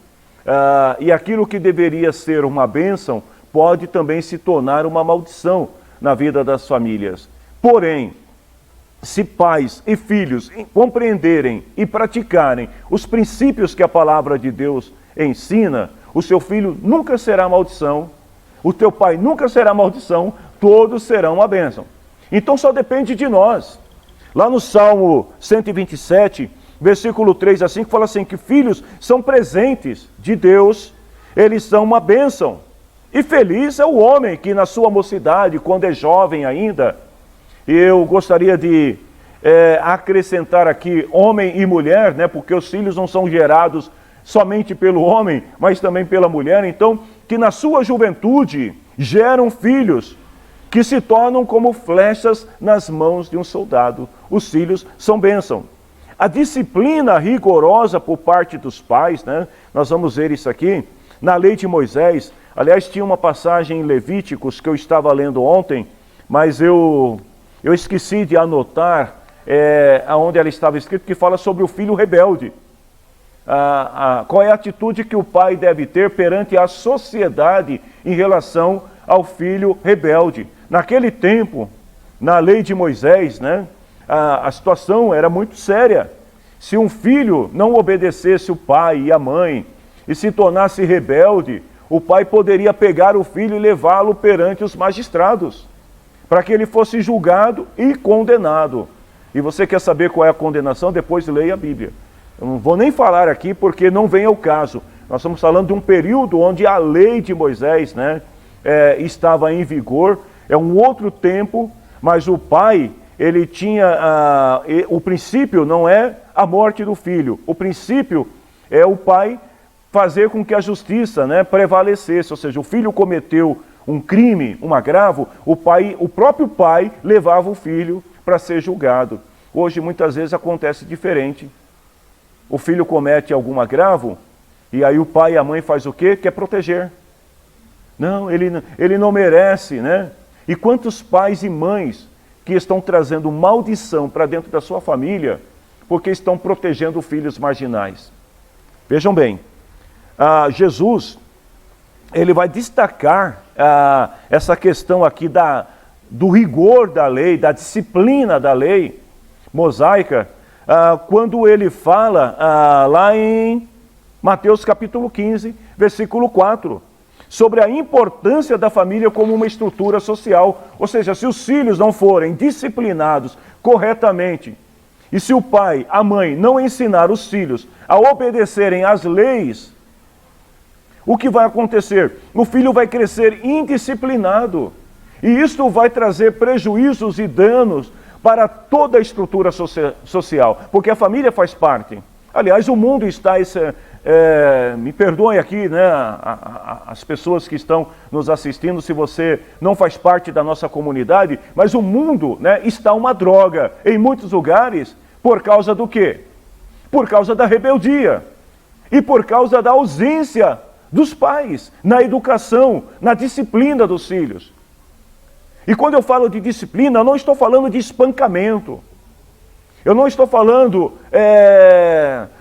e aquilo que deveria ser uma bênção pode também se tornar uma maldição na vida das famílias. Porém, se pais e filhos compreenderem e praticarem os princípios que a palavra de Deus ensina, o seu filho nunca será maldição, o teu pai nunca será maldição, todos serão uma bênção. Então só depende de nós. Lá no Salmo 127, versículo 3 a 5, fala assim, que filhos são presentes de Deus, eles são uma bênção. E feliz é o homem que na sua mocidade, quando é jovem ainda, eu gostaria de acrescentar aqui homem e mulher, né, porque os filhos não são gerados somente pelo homem, mas também pela mulher. Então, que na sua juventude geram filhos que se tornam como flechas nas mãos de um soldado. Os filhos são bênção. A disciplina rigorosa por parte dos pais, né, nós vamos ver isso aqui, na lei de Moisés. Aliás, tinha uma passagem em Levíticos que eu estava lendo ontem, mas eu esqueci de anotar aonde ela estava escrito, que fala sobre o filho rebelde. Qual é a atitude que o pai deve ter perante a sociedade em relação ao filho rebelde. Naquele tempo, na lei de Moisés, né, a situação era muito séria. Se um filho não obedecesse o pai e a mãe e se tornasse rebelde, o pai poderia pegar o filho e levá-lo perante os magistrados, para que ele fosse julgado e condenado. E você quer saber qual é a condenação? Depois leia a Bíblia. Eu não vou nem falar aqui porque não vem ao caso. Nós estamos falando de um período onde a lei de Moisés, né, estava em vigor. É um outro tempo, mas o pai, ele tinha... o princípio não é a morte do filho. O princípio é o pai fazer com que a justiça, né, prevalecesse. Ou seja, o filho cometeu um crime, um agravo, o próprio pai levava o filho para ser julgado. Hoje, muitas vezes, acontece diferente. O filho comete algum agravo, e aí o pai e a mãe faz o quê? Quer proteger. Não, ele não merece, né? E quantos pais e mães que estão trazendo maldição para dentro da sua família, porque estão protegendo filhos marginais. Vejam bem, Jesus, ele vai destacar essa questão aqui do rigor da lei, da disciplina da lei mosaica, quando ele fala lá em Mateus capítulo 15, versículo 4, sobre a importância da família como uma estrutura social. Ou seja, se os filhos não forem disciplinados corretamente, e se o pai, a mãe não ensinar os filhos a obedecerem às leis, o que vai acontecer? O filho vai crescer indisciplinado. E isto vai trazer prejuízos e danos para toda a estrutura social, porque a família faz parte. Aliás, o mundo está... me perdoem aqui, né, as pessoas que estão nos assistindo, se você não faz parte da nossa comunidade, mas o mundo, né, está uma droga em muitos lugares. Por causa do quê? Por causa da rebeldia e por causa da ausência dos pais na educação, na disciplina dos filhos. E quando eu falo de disciplina, eu não estou falando de espancamento. Eu não estou falando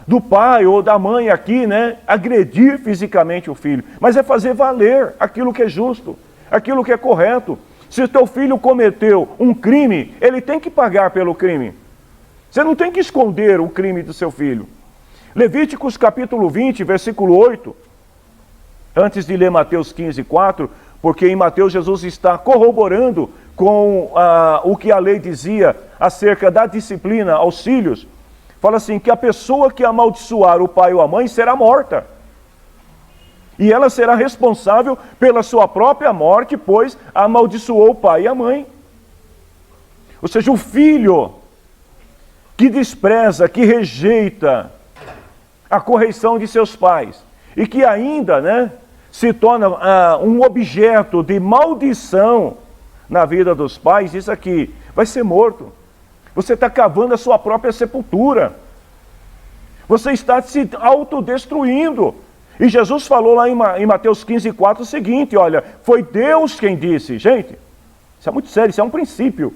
do pai ou da mãe aqui, né, agredir fisicamente o filho, mas é fazer valer aquilo que é justo, aquilo que é correto. Se o teu filho cometeu um crime, ele tem que pagar pelo crime. Você não tem que esconder o crime do seu filho. Levíticos capítulo 20, versículo 8. Antes de ler Mateus 15, 4, porque em Mateus Jesus está corroborando com o que a lei dizia acerca da disciplina aos filhos. Fala assim, que a pessoa que amaldiçoar o pai ou a mãe será morta. E ela será responsável pela sua própria morte, pois amaldiçoou o pai e a mãe. Ou seja, o filho que despreza, que rejeita a correção de seus pais e que ainda, se torna um objeto de maldição na vida dos pais, isso aqui vai ser morto. Você está cavando a sua própria sepultura. Você está se autodestruindo. E Jesus falou lá em Mateus 15, 4 o seguinte, olha, foi Deus quem disse. Gente, isso é muito sério, isso é um princípio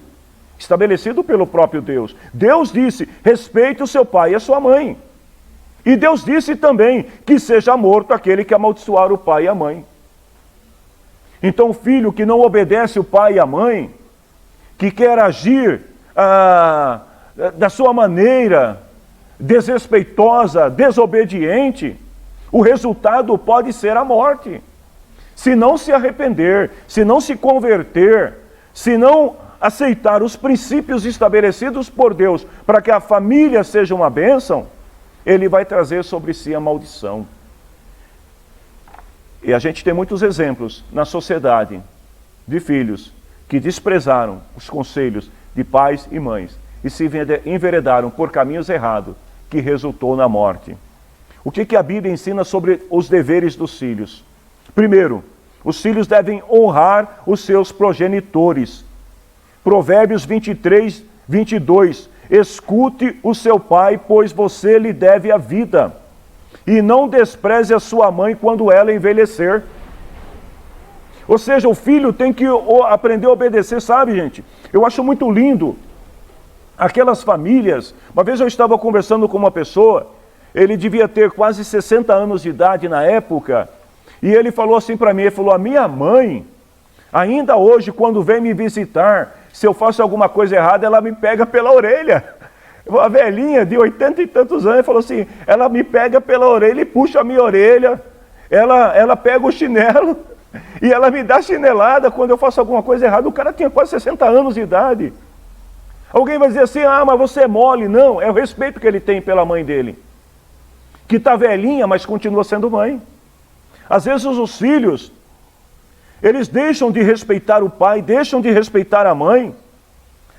estabelecido pelo próprio Deus. Deus disse, respeite o seu pai e a sua mãe. E Deus disse também que seja morto aquele que amaldiçoar o pai e a mãe. Então o filho que não obedece o pai e a mãe, que quer agir da sua maneira desrespeitosa, desobediente, o resultado pode ser a morte. Se não se arrepender, se não se converter, se não aceitar os princípios estabelecidos por Deus para que a família seja uma bênção, ele vai trazer sobre si a maldição. E a gente tem muitos exemplos na sociedade de filhos que desprezaram os conselhos de pais e mães e se enveredaram por caminhos errados, que resultou na morte. O que a Bíblia ensina sobre os deveres dos filhos? Primeiro, os filhos devem honrar os seus progenitores. Provérbios 23, 22. Escute o seu pai, pois você lhe deve a vida. E não despreze a sua mãe quando ela envelhecer. Ou seja, o filho tem que aprender a obedecer, sabe, gente? Eu acho muito lindo aquelas famílias. Uma vez eu estava conversando com uma pessoa, ele devia ter quase 60 anos de idade na época, e ele falou assim para mim, ele falou, a minha mãe, ainda hoje, quando vem me visitar, se eu faço alguma coisa errada, ela me pega pela orelha. A velhinha de 80 e tantos anos, falou assim, ela me pega pela orelha e puxa a minha orelha, ela pega o chinelo e ela me dá chinelada quando eu faço alguma coisa errada. O cara tinha quase 60 anos de idade. Alguém vai dizer assim, mas você é mole. Não, é o respeito que ele tem pela mãe dele, que está velhinha, mas continua sendo mãe. Às vezes os filhos, eles deixam de respeitar o pai, deixam de respeitar a mãe,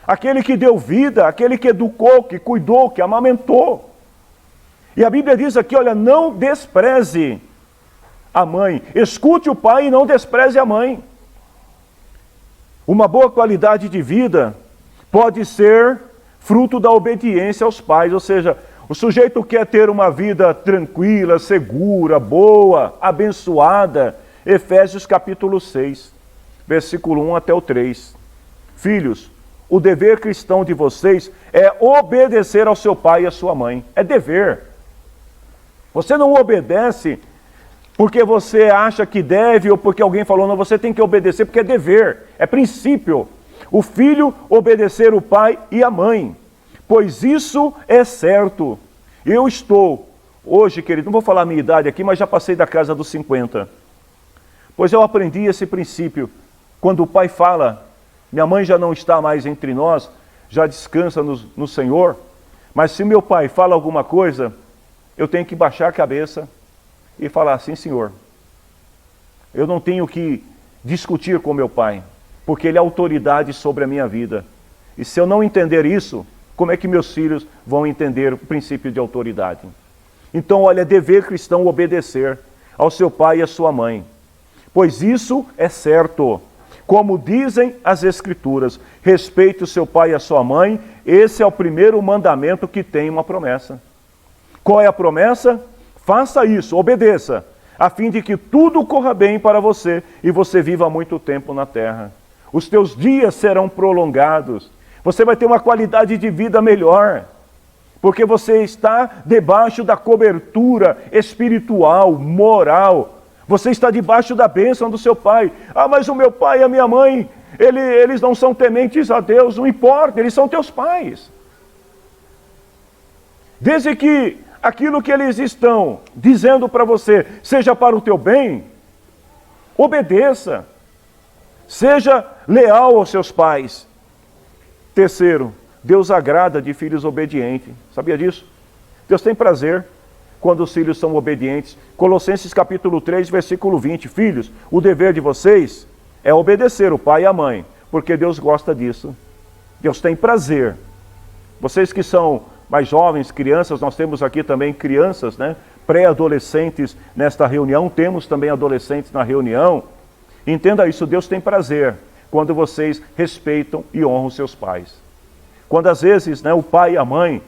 aquele que deu vida, aquele que educou, que cuidou, que amamentou. E a Bíblia diz aqui, olha, não despreze a mãe, escute o pai e não despreze a mãe. Uma boa qualidade de vida pode ser fruto da obediência aos pais, ou seja, o sujeito quer ter uma vida tranquila, segura, boa, abençoada. Efésios capítulo 6, versículo 1 até o 3. Filhos, o dever cristão de vocês é obedecer ao seu pai e à sua mãe. É dever. Você não obedece porque você acha que deve ou porque alguém falou, não, você tem que obedecer porque é dever, é princípio. O filho obedecer o pai e a mãe, pois isso é certo. Eu estou, hoje, querido, não vou falar a minha idade aqui, mas já passei da casa dos 50. Pois eu aprendi esse princípio. Quando o pai fala, minha mãe já não está mais entre nós, já descansa no Senhor, mas se meu pai fala alguma coisa, eu tenho que baixar a cabeça e falar assim, Senhor, eu não tenho que discutir com meu pai, porque ele é autoridade sobre a minha vida. E se eu não entender isso, como é que meus filhos vão entender o princípio de autoridade? Então, olha, é dever cristão obedecer ao seu pai e à sua mãe, pois isso é certo. Como dizem as Escrituras, respeite o seu pai e a sua mãe, esse é o primeiro mandamento que tem uma promessa. Qual é a promessa? Faça isso, obedeça, a fim de que tudo corra bem para você e você viva muito tempo na terra. Os teus dias serão prolongados, você vai ter uma qualidade de vida melhor, porque você está debaixo da cobertura espiritual, moral. Você está debaixo da bênção do seu pai. Mas o meu pai e a minha mãe, eles não são tementes a Deus, não importa, eles são teus pais. Desde que aquilo que eles estão dizendo para você seja para o teu bem, obedeça. Seja leal aos seus pais. Terceiro, Deus agrada de filhos obedientes. Sabia disso? Deus tem prazer quando os filhos são obedientes. Colossenses capítulo 3, versículo 20. Filhos, o dever de vocês é obedecer o pai e a mãe, porque Deus gosta disso. Deus tem prazer. Vocês que são mais jovens, crianças, nós temos aqui também crianças, né? Pré-adolescentes nesta reunião, temos também adolescentes na reunião. Entenda isso, Deus tem prazer quando vocês respeitam e honram seus pais. Quando às vezes, né, o pai e a mãe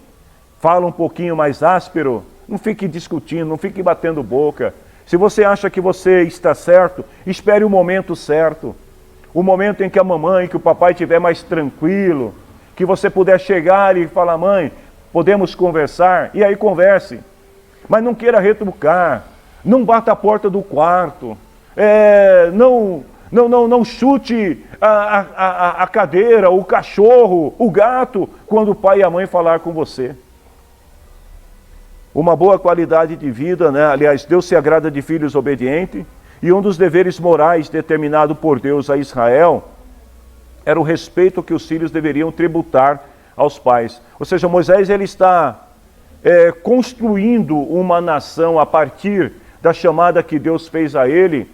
falam um pouquinho mais áspero, não fique discutindo, não fique batendo boca. Se você acha que você está certo, espere o momento certo. O momento em que a mamãe, que o papai estiver mais tranquilo, que você puder chegar e falar, mãe, podemos conversar? E aí converse. Mas não queira retrucar, não bata a porta do quarto, não chute a cadeira, o cachorro, o gato, quando o pai e a mãe falar com você. Uma boa qualidade de vida, né? Aliás, Deus se agrada de filhos obedientes, e um dos deveres morais determinado por Deus a Israel era o respeito que os filhos deveriam tributar aos pais. Ou seja, Moisés ele está construindo uma nação a partir da chamada que Deus fez a ele,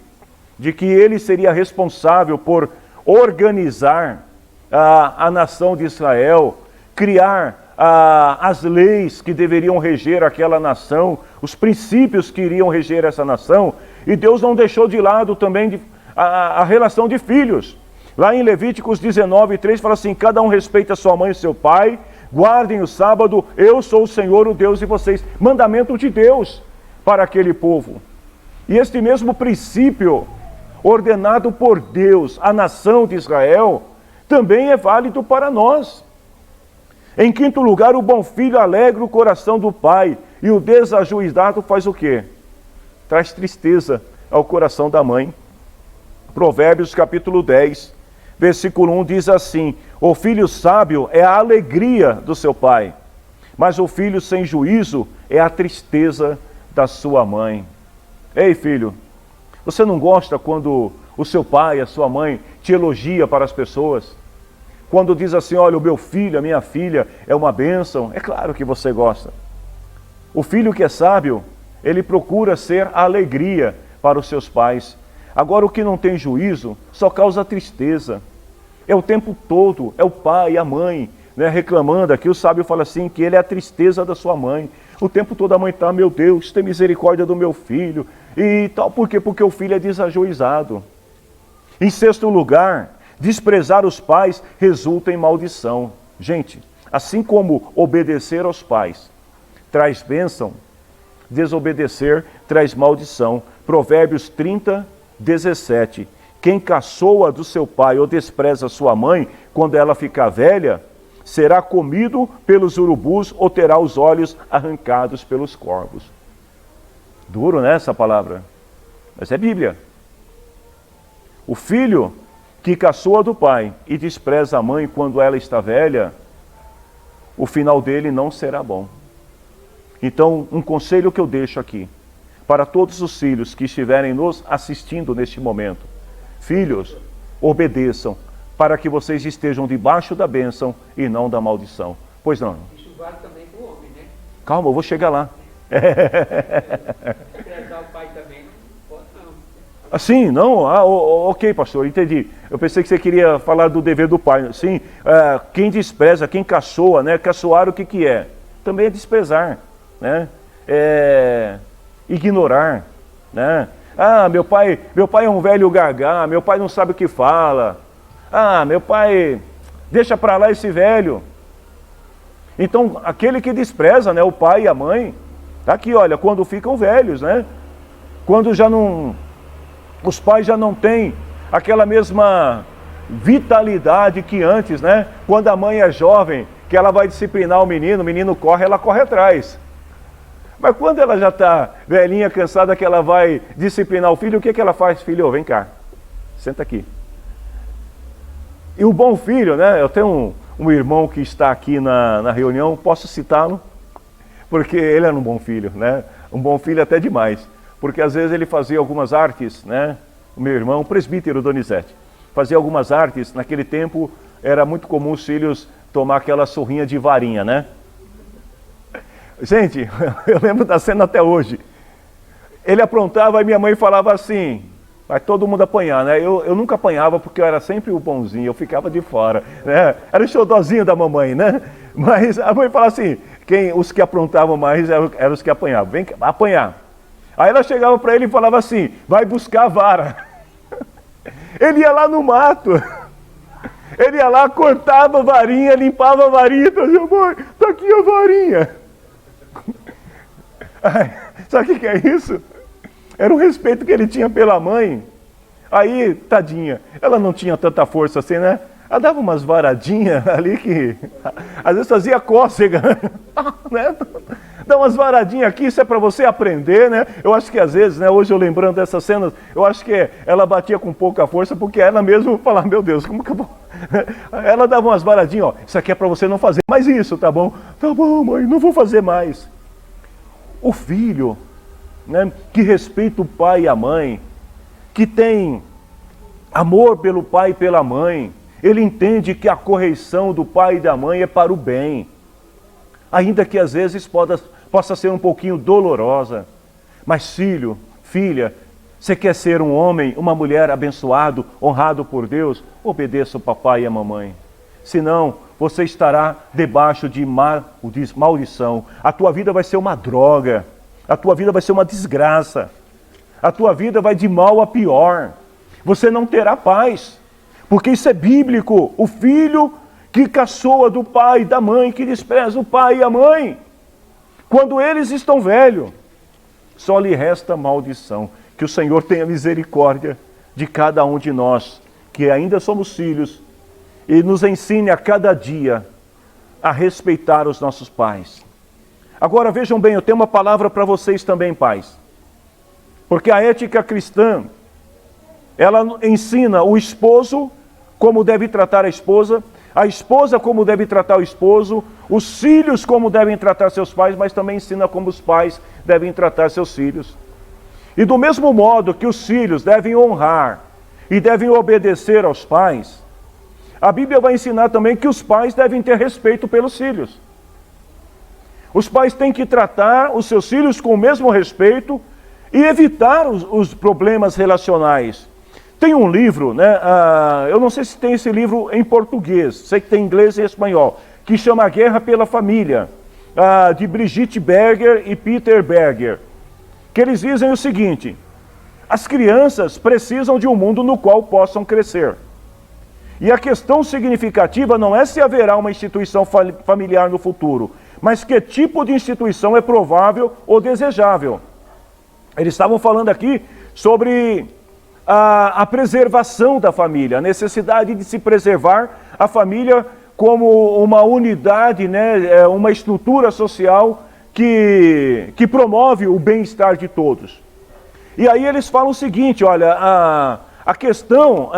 de que ele seria responsável por organizar a nação de Israel, criar as leis que deveriam reger aquela nação, os princípios que iriam reger essa nação, e Deus não deixou de lado também a relação de filhos. Lá em Levíticos 19:3 fala assim, cada um respeita sua mãe e seu pai, guardem o sábado, eu sou o Senhor, o Deus de vocês. Mandamento de Deus para aquele povo. E este mesmo princípio, ordenado por Deus, a nação de Israel, também é válido para nós. Em quinto lugar, o bom filho alegra o coração do pai, e o desajuizado faz o quê? Traz tristeza ao coração da mãe. Provérbios capítulo 10, versículo 1 diz assim, o filho sábio é a alegria do seu pai, mas o filho sem juízo é a tristeza da sua mãe. Ei, filho, você não gosta quando o seu pai, a sua mãe, te elogia para as pessoas? Quando diz assim, olha, o meu filho, a minha filha é uma bênção, é claro que você gosta. O filho que é sábio, ele procura ser alegria para os seus pais. Agora, o que não tem juízo só causa tristeza. É o tempo todo, é o pai e a mãe, né, reclamando. Aqui o sábio fala assim, que ele é a tristeza da sua mãe. O tempo todo a mãe está, meu Deus, tem misericórdia do meu filho. E tal, por quê? Porque o filho é desajuizado. Em sexto lugar, desprezar os pais resulta em maldição. Gente, assim como obedecer aos pais traz bênção, desobedecer traz maldição. Provérbios 30:17. Quem caçoa do seu pai ou despreza sua mãe, quando ela ficar velha, será comido pelos urubus ou terá os olhos arrancados pelos corvos. Duro, né, essa palavra? Mas é Bíblia. O filho que caçoa do pai e despreza a mãe quando ela está velha, o final dele não será bom. Então, um conselho que eu deixo aqui, para todos os filhos que estiverem nos assistindo neste momento. Filhos, obedeçam, para que vocês estejam debaixo da bênção e não da maldição. Pois não? Isso vale também para o homem, né? Calma, eu vou chegar lá. Desprezar o pai também não pode não. Assim, não? Ok, pastor, entendi. Eu pensei que você queria falar do dever do pai. Sim, quem despreza, quem caçoa, né? Caçoar o que é? Também é desprezar, né? Ignorar, né? Ah, meu pai é um velho gagá, meu pai não sabe o que fala. Ah, meu pai, deixa para lá esse velho. Então, aquele que despreza, né, o pai e a mãe, tá aqui, olha, quando ficam velhos, né? Quando já não, os pais já não têm aquela mesma vitalidade que antes, né? Quando a mãe é jovem, que ela vai disciplinar o menino corre, ela corre atrás. Mas quando ela já está velhinha, cansada, que ela vai disciplinar o filho, o que ela faz? Filho, vem cá, senta aqui. E o bom filho, né? Eu tenho um irmão que está aqui na reunião, posso citá-lo? Porque ele era um bom filho, né? Um bom filho até demais. Porque às vezes ele fazia algumas artes, né? O meu irmão, o presbítero Donizete, fazia algumas artes. Naquele tempo era muito comum os filhos tomar aquela surrinha de varinha, né? Gente, eu lembro da cena até hoje. Ele aprontava e minha mãe falava assim, vai todo mundo apanhar, né? Eu nunca apanhava porque eu era sempre o bonzinho, eu ficava de fora, né? Era o xodózinho da mamãe, né? Mas a mãe falava assim, os que aprontavam mais eram os que apanhavam. Vem apanhar. Aí ela chegava para ele e falava assim, vai buscar a vara. Ele ia lá no mato. Ele ia lá, cortava a varinha, limpava a varinha e trazia, mãe, tá aqui a varinha. Ai, sabe o que é isso? Era o respeito que ele tinha pela mãe. Aí, tadinha, ela não tinha tanta força assim, né? Ela dava umas varadinhas ali que às vezes fazia cócega, né? Dá umas varadinhas aqui, isso é para você aprender, né? Eu acho que às vezes, né, hoje eu lembrando dessas cenas, eu acho que ela batia com pouca força porque ela mesmo falava, meu Deus, como que eu vou... Ela dava umas varadinhas, ó, isso aqui é para você não fazer mais isso, tá bom? Tá bom, mãe, não vou fazer mais. O filho, né, que respeita o pai e a mãe, que tem amor pelo pai e pela mãe, ele entende que a correção do pai e da mãe é para o bem, ainda que às vezes possa ser um pouquinho dolorosa. Mas filho, filha, você quer ser um homem, uma mulher abençoado, honrado por Deus? Obedeça o papai e a mamãe. Senão, você estará debaixo de maldição. A tua vida vai ser uma droga. A tua vida vai ser uma desgraça. A tua vida vai de mal a pior. Você não terá paz. Porque isso é bíblico. O filho que caçoa do pai e da mãe, que despreza o pai e a mãe, quando eles estão velhos, só lhe resta maldição. Que o Senhor tenha misericórdia de cada um de nós, que ainda somos filhos, e nos ensine a cada dia a respeitar os nossos pais. Agora vejam bem, eu tenho uma palavra para vocês também, pais. Porque a ética cristã, ela ensina o esposo como deve tratar a esposa como deve tratar o esposo, os filhos como devem tratar seus pais, mas também ensina como os pais devem tratar seus filhos. E do mesmo modo que os filhos devem honrar e devem obedecer aos pais, a Bíblia vai ensinar também que os pais devem ter respeito pelos filhos. Os pais têm que tratar os seus filhos com o mesmo respeito e evitar os problemas relacionais. Tem um livro, né, eu não sei se tem esse livro em português, sei que tem em inglês e espanhol, que chama A Guerra pela Família, de Brigitte Berger e Peter Berger, que eles dizem o seguinte: as crianças precisam de um mundo no qual possam crescer. E a questão significativa não é se haverá uma instituição familiar no futuro, mas que tipo de instituição é provável ou desejável. Eles estavam falando aqui sobre a preservação da família, a necessidade de se preservar a família como uma unidade, né, uma estrutura social que promove o bem-estar de todos. E aí eles falam o seguinte, olha, a questão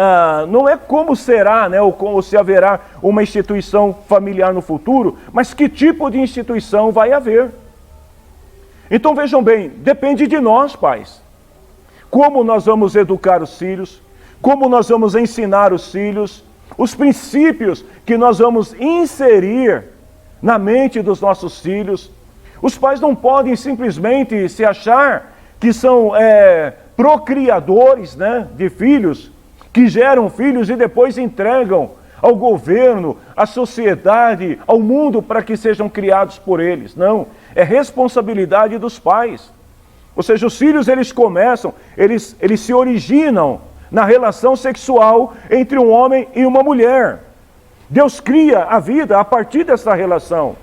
não é como será, né, ou se haverá uma instituição familiar no futuro, mas que tipo de instituição vai haver. Então vejam bem, depende de nós, pais. Como nós vamos educar os filhos, como nós vamos ensinar os filhos, os princípios que nós vamos inserir na mente dos nossos filhos. Os pais não podem simplesmente se achar que são procriadores, né, de filhos, que geram filhos e depois entregam ao governo, à sociedade, ao mundo para que sejam criados por eles. Não, é responsabilidade dos pais. Ou seja, os filhos eles se originam na relação sexual entre um homem e uma mulher. Deus cria a vida a partir dessa relação.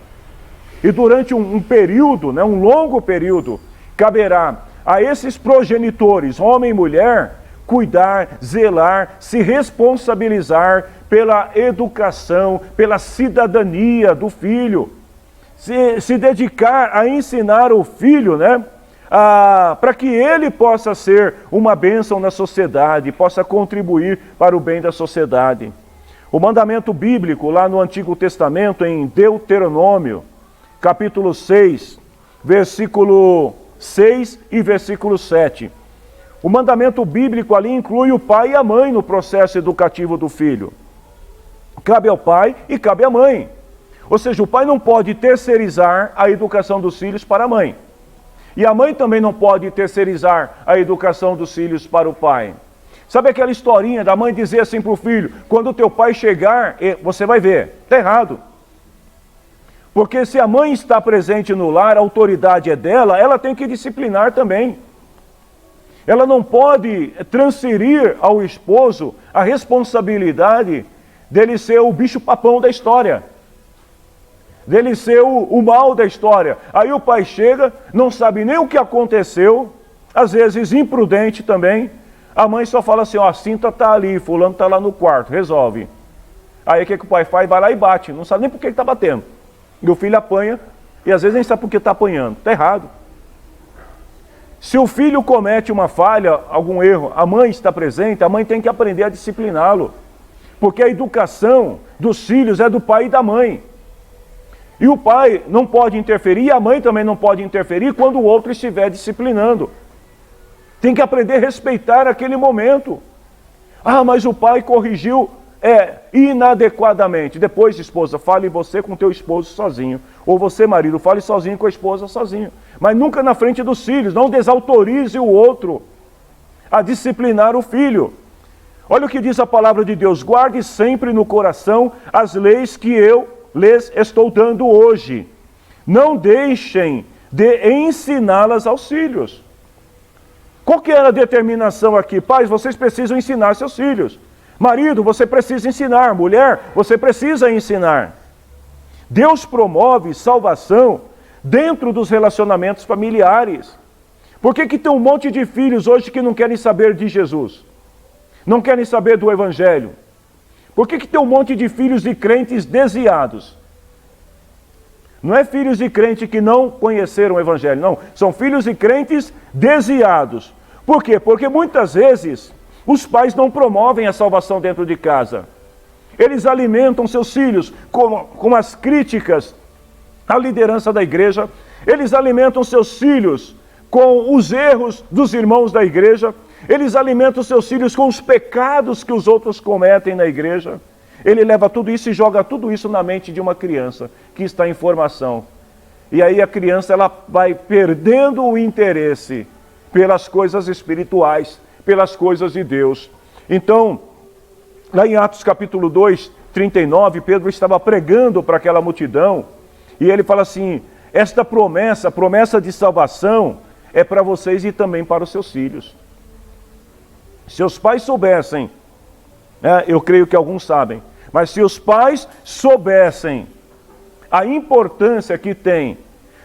E durante um período, né, um longo período, caberá a esses progenitores, homem e mulher, cuidar, zelar, se responsabilizar pela educação, pela cidadania do filho, se dedicar a ensinar o filho, né, para que ele possa ser uma bênção na sociedade, possa contribuir para o bem da sociedade. O mandamento bíblico lá no Antigo Testamento, em Deuteronômio, capítulo 6, versículo 6 e versículo 7. O mandamento bíblico ali inclui o pai e a mãe no processo educativo do filho. Cabe ao pai e cabe à mãe. Ou seja, o pai não pode terceirizar a educação dos filhos para a mãe. E a mãe também não pode terceirizar a educação dos filhos para o pai. Sabe aquela historinha da mãe dizer assim para o filho: quando o teu pai chegar, você vai ver. Está errado. Porque se a mãe está presente no lar, a autoridade é dela, ela tem que disciplinar também. Ela não pode transferir ao esposo a responsabilidade dele ser o bicho-papão da história, dele ser o mal da história. Aí o pai chega, não sabe nem o que aconteceu, às vezes imprudente também. A mãe só fala assim: ó, a cinta está ali, fulano está lá no quarto, resolve. Aí o que o pai faz? Vai lá e bate, não sabe nem por que está batendo. E o filho apanha, e às vezes nem sabe por que está apanhando. Está errado. Se o filho comete uma falha, algum erro, a mãe está presente, a mãe tem que aprender a discipliná-lo. Porque a educação dos filhos é do pai e da mãe. E o pai não pode interferir, e a mãe também não pode interferir quando o outro estiver disciplinando. Tem que aprender a respeitar aquele momento. Ah, mas o pai corrigiu inadequadamente. Depois, esposa, fale você com teu esposo sozinho. Ou você, marido, fale sozinho com a esposa sozinho. Mas nunca na frente dos filhos. Não desautorize o outro a disciplinar o filho. Olha o que diz a palavra de Deus: guarde sempre no coração as leis que eu lhes estou dando hoje. Não deixem de ensiná-las aos filhos. Qual que era a determinação aqui? Pais, vocês precisam ensinar seus filhos. Marido, você precisa ensinar. Mulher, você precisa ensinar. Deus promove salvação dentro dos relacionamentos familiares. Por que tem um monte de filhos hoje que não querem saber de Jesus? Não querem saber do Evangelho? Por que tem um monte de filhos de crentes desviados? Não é filhos de crente que não conheceram o Evangelho, não. São filhos de crentes desviados. Por quê? Porque muitas vezes os pais não promovem a salvação dentro de casa. Eles alimentam seus filhos com as críticas à liderança da igreja. Eles alimentam seus filhos com os erros dos irmãos da igreja. Eles alimentam seus filhos com os pecados que os outros cometem na igreja. Ele leva tudo isso e joga tudo isso na mente de uma criança que está em formação. E aí a criança ela vai perdendo o interesse pelas coisas espirituais, pelas coisas de Deus. Então, lá em Atos capítulo 2, 39, Pedro estava pregando para aquela multidão, e ele fala assim: esta promessa de salvação, é para vocês e também para os seus filhos. Se os pais soubessem, eu creio que alguns sabem, mas se os pais soubessem a importância que tem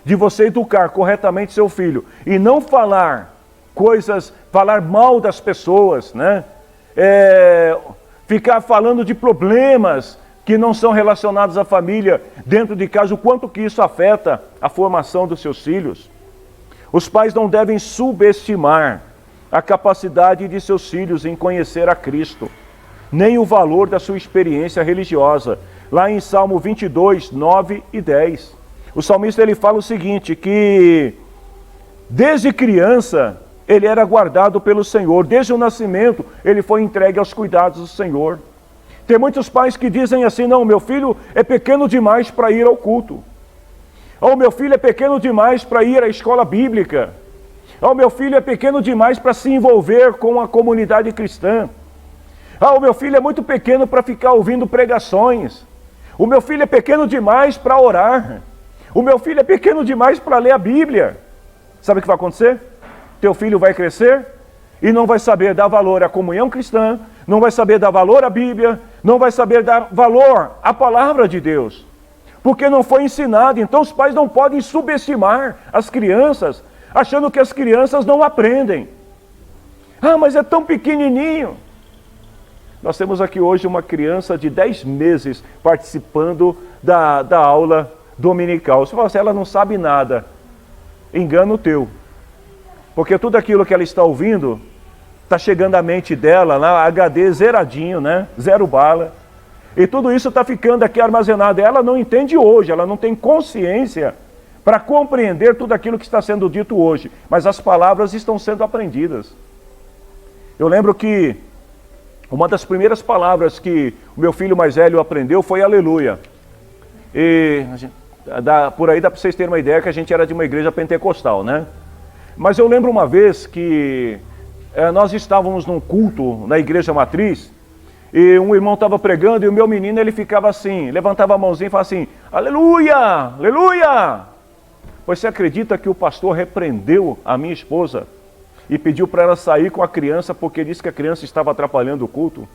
de você educar corretamente seu filho e não falar falar mal das pessoas, né? Ficar falando de problemas que não são relacionados à família dentro de casa, o quanto que isso afeta a formação dos seus filhos. Os pais não devem subestimar a capacidade de seus filhos em conhecer a Cristo, nem o valor da sua experiência religiosa. Lá em Salmo 22, 9 e 10, o salmista ele fala o seguinte, que desde criança ele era guardado pelo Senhor, desde o nascimento ele foi entregue aos cuidados do Senhor. Tem muitos pais que dizem assim: não, meu filho é pequeno demais para ir ao culto. Ou meu filho é pequeno demais para ir à escola bíblica. Ou meu filho é pequeno demais para se envolver com a comunidade cristã. O meu filho é muito pequeno para ficar ouvindo pregações. O meu filho é pequeno demais para orar. O meu filho é pequeno demais para ler a Bíblia. Sabe o que vai acontecer? Teu filho vai crescer e não vai saber dar valor à comunhão cristã, não vai saber dar valor à Bíblia, não vai saber dar valor à palavra de Deus, porque não foi ensinado. Então os pais não podem subestimar as crianças, achando que as crianças não aprendem. Mas é tão pequenininho. Nós temos aqui hoje uma criança de 10 meses participando da aula dominical. Você fala assim: ela não sabe nada. Engano teu. Porque tudo aquilo que ela está ouvindo está chegando à mente dela, na HD zeradinho, né? Zero bala. E tudo isso está ficando aqui armazenado. Ela não entende hoje, ela não tem consciência para compreender tudo aquilo que está sendo dito hoje. Mas as palavras estão sendo aprendidas. Eu lembro que uma das primeiras palavras que o meu filho mais velho aprendeu foi aleluia. E por aí dá para vocês terem uma ideia que a gente era de uma igreja pentecostal, né? Mas eu lembro uma vez que nós estávamos num culto na igreja matriz e um irmão estava pregando e o meu menino ele ficava assim, levantava a mãozinha e falava assim, aleluia, aleluia. Pois você acredita que o pastor repreendeu a minha esposa e pediu para ela sair com a criança porque disse que a criança estava atrapalhando o culto?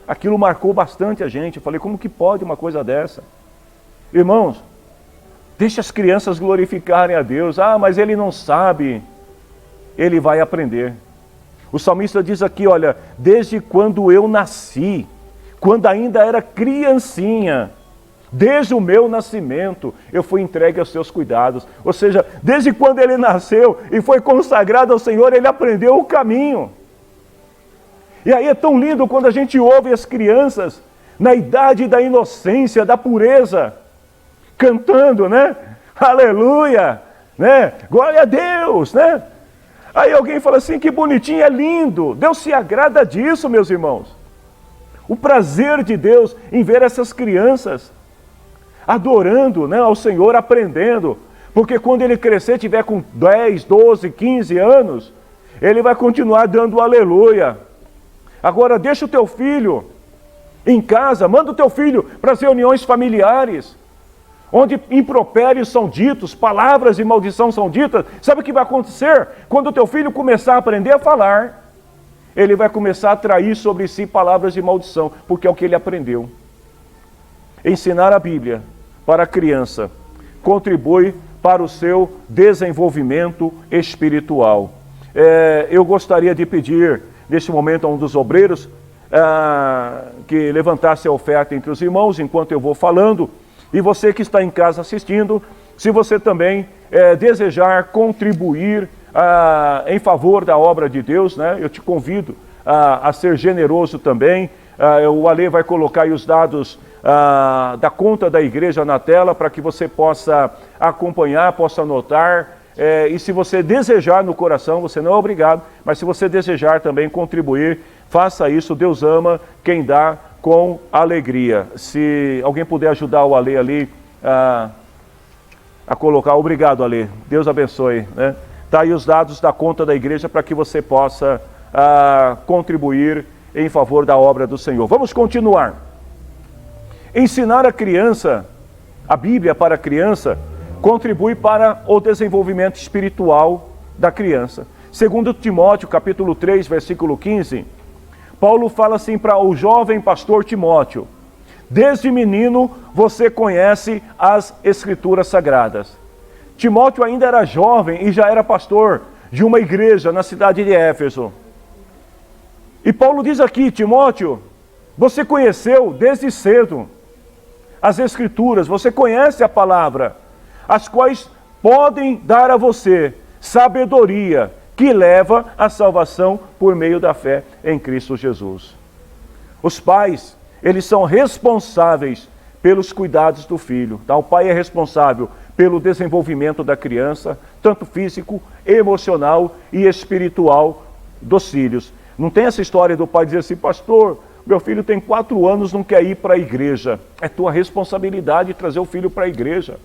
Aquilo marcou bastante a gente. Eu falei, como que pode uma coisa dessa? Irmãos, deixa as crianças glorificarem a Deus. Ah, mas ele não sabe. Ele vai aprender. O salmista diz aqui, olha, desde quando eu nasci, quando ainda era criancinha, desde o meu nascimento, eu fui entregue aos seus cuidados. Ou seja, desde quando ele nasceu e foi consagrado ao Senhor, ele aprendeu o caminho. E aí é tão lindo quando a gente ouve as crianças, na idade da inocência, da pureza, cantando, né? Aleluia, né? Glória a Deus, né? Aí alguém fala assim, que bonitinho, é lindo. Deus se agrada disso, meus irmãos. O prazer de Deus em ver essas crianças adorando, né, ao Senhor, aprendendo. Porque quando ele crescer, tiver com 10, 12, 15 anos, ele vai continuar dando aleluia. Agora, deixa o teu filho em casa, manda o teu filho para as reuniões familiares, onde impropérios são ditos, palavras de maldição são ditas. Sabe o que vai acontecer? Quando o teu filho começar a aprender a falar, ele vai começar a atrair sobre si palavras de maldição, porque é o que ele aprendeu. Ensinar a Bíblia para a criança contribui para o seu desenvolvimento espiritual. Eu gostaria de pedir, neste momento, a um dos obreiros que levantasse a oferta entre os irmãos, enquanto eu vou falando. E você que está em casa assistindo, se você também desejar contribuir em favor da obra de Deus, né, eu te convido a ser generoso também. O Ale vai colocar aí os dados da conta da igreja na tela para que você possa acompanhar, possa anotar. E se você desejar no coração, você não é obrigado, mas se você desejar também contribuir, faça isso. Deus ama quem dá com alegria. Se alguém puder ajudar o Ale ali a colocar, obrigado, Ale, Deus abençoe, né? Tá aí os dados da conta da igreja para que você possa contribuir em favor da obra do Senhor. Vamos continuar. Ensinar a criança, a Bíblia para a criança, contribui para o desenvolvimento espiritual da criança. Segundo Timóteo, capítulo 3, versículo 15, Paulo fala assim para o jovem pastor Timóteo: desde menino você conhece as Escrituras Sagradas. Timóteo ainda era jovem e já era pastor de uma igreja na cidade de Éfeso. E Paulo diz aqui, Timóteo, você conheceu desde cedo as Escrituras, você conhece a palavra, as quais podem dar a você sabedoria que leva à salvação por meio da fé em Cristo Jesus. Os pais, eles são responsáveis pelos cuidados do filho. Tá? O pai é responsável pelo desenvolvimento da criança, tanto físico, emocional e espiritual dos filhos. Não tem essa história do pai dizer assim, pastor, meu filho tem 4 anos, não quer ir para a igreja. É tua responsabilidade trazer o filho para a igreja.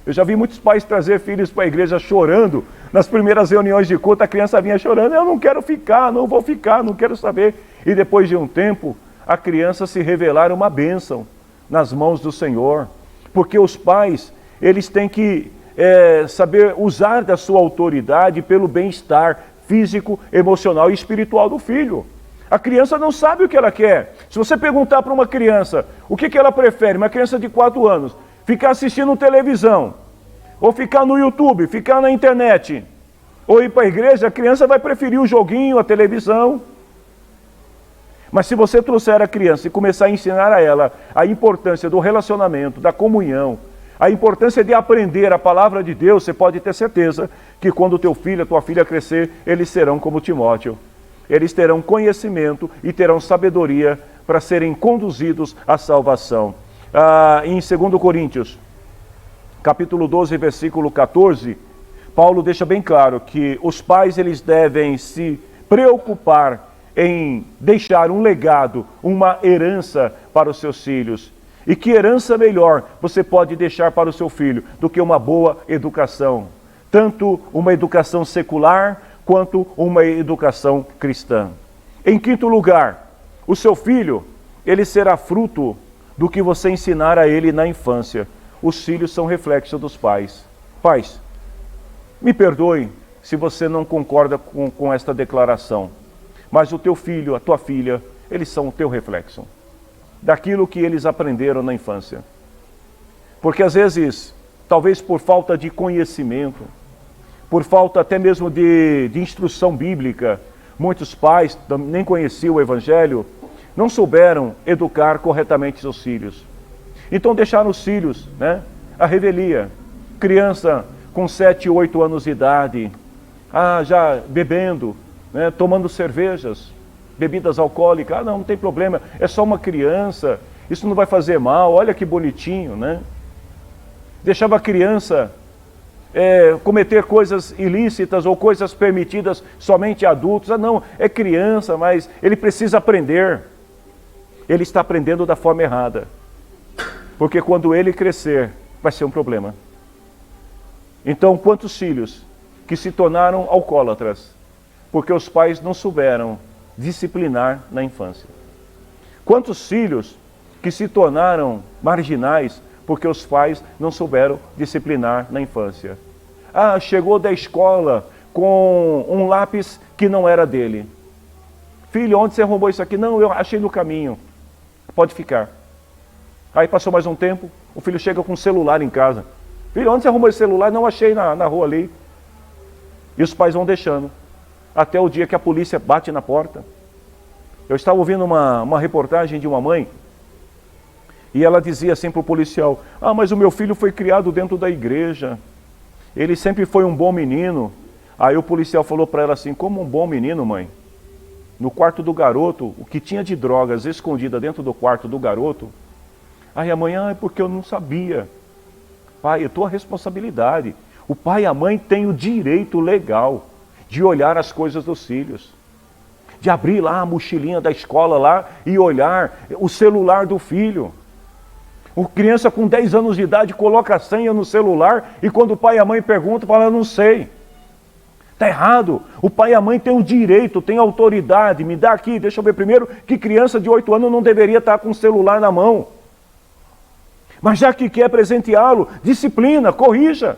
Eu já vi muitos pais trazer filhos para a igreja chorando. Nas primeiras reuniões de culto, a criança vinha chorando, eu não quero ficar, não vou ficar, não quero saber. E depois de um tempo, a criança se revelar uma bênção nas mãos do Senhor. Porque os pais, eles têm que saber usar da sua autoridade pelo bem-estar físico, emocional e espiritual do filho. A criança não sabe o que ela quer. Se você perguntar para uma criança o que ela prefere, uma criança de 4 anos, ficar assistindo televisão, ou ficar no YouTube, ficar na internet, ou ir para a igreja, a criança vai preferir o joguinho, a televisão. Mas se você trouxer a criança e começar a ensinar a ela a importância do relacionamento, da comunhão, a importância de aprender a palavra de Deus, você pode ter certeza que quando o teu filho, a tua filha crescer, eles serão como Timóteo. Eles terão conhecimento e terão sabedoria para serem conduzidos à salvação. Em 2 Coríntios, capítulo 12, versículo 14, Paulo deixa bem claro que os pais eles devem se preocupar em deixar um legado, uma herança para os seus filhos. E que herança melhor você pode deixar para o seu filho do que uma boa educação? Tanto uma educação secular quanto uma educação cristã. Em quinto lugar, o seu filho, ele será fruto do que você ensinar a ele na infância. Os filhos são reflexo dos pais. Pais, me perdoe se você não concorda com esta declaração, mas o teu filho, a tua filha, eles são o teu reflexo daquilo que eles aprenderam na infância. Porque às vezes, talvez por falta de conhecimento, por falta até mesmo de instrução bíblica, muitos pais nem conheciam o Evangelho, não souberam educar corretamente seus filhos. Então deixaram os filhos, a revelia. Criança com 7, 8 anos de idade, já bebendo, tomando cervejas, bebidas alcoólicas. Não tem problema, é só uma criança, isso não vai fazer mal, olha que bonitinho, Deixava a criança cometer coisas ilícitas ou coisas permitidas somente a adultos. Não, é criança, mas ele precisa aprender. Ele está aprendendo da forma errada. Porque quando ele crescer, vai ser um problema. Então, quantos filhos que se tornaram alcoólatras, porque os pais não souberam disciplinar na infância? Quantos filhos que se tornaram marginais, porque os pais não souberam disciplinar na infância? Chegou da escola com um lápis que não era dele. Filho, onde você arrumou isso aqui? Não, eu achei no caminho. Pode ficar. Aí passou mais um tempo, o filho chega com um celular em casa. Filho, onde você arrumou esse celular? Não, achei na rua ali. E os pais vão deixando. Até o dia que a polícia bate na porta. Eu estava ouvindo uma reportagem de uma mãe, e ela dizia assim para o policial: mas o meu filho foi criado dentro da igreja. Ele sempre foi um bom menino. Aí o policial falou para ela assim: como um bom menino, mãe? No quarto do garoto, o que tinha de drogas escondida dentro do quarto do garoto. Aí a mãe: é porque eu não sabia. Pai, é tua responsabilidade. O pai e a mãe têm o direito legal de olhar as coisas dos filhos. De abrir lá a mochilinha da escola lá e olhar o celular do filho. Uma criança com 10 anos de idade coloca a senha no celular e quando o pai e a mãe perguntam, fala: eu não sei. Está errado. O pai e a mãe têm o direito, têm autoridade. Me dá aqui, deixa eu ver primeiro, que criança de 8 anos não deveria estar com o celular na mão. Mas já que quer presenteá-lo, disciplina, corrija.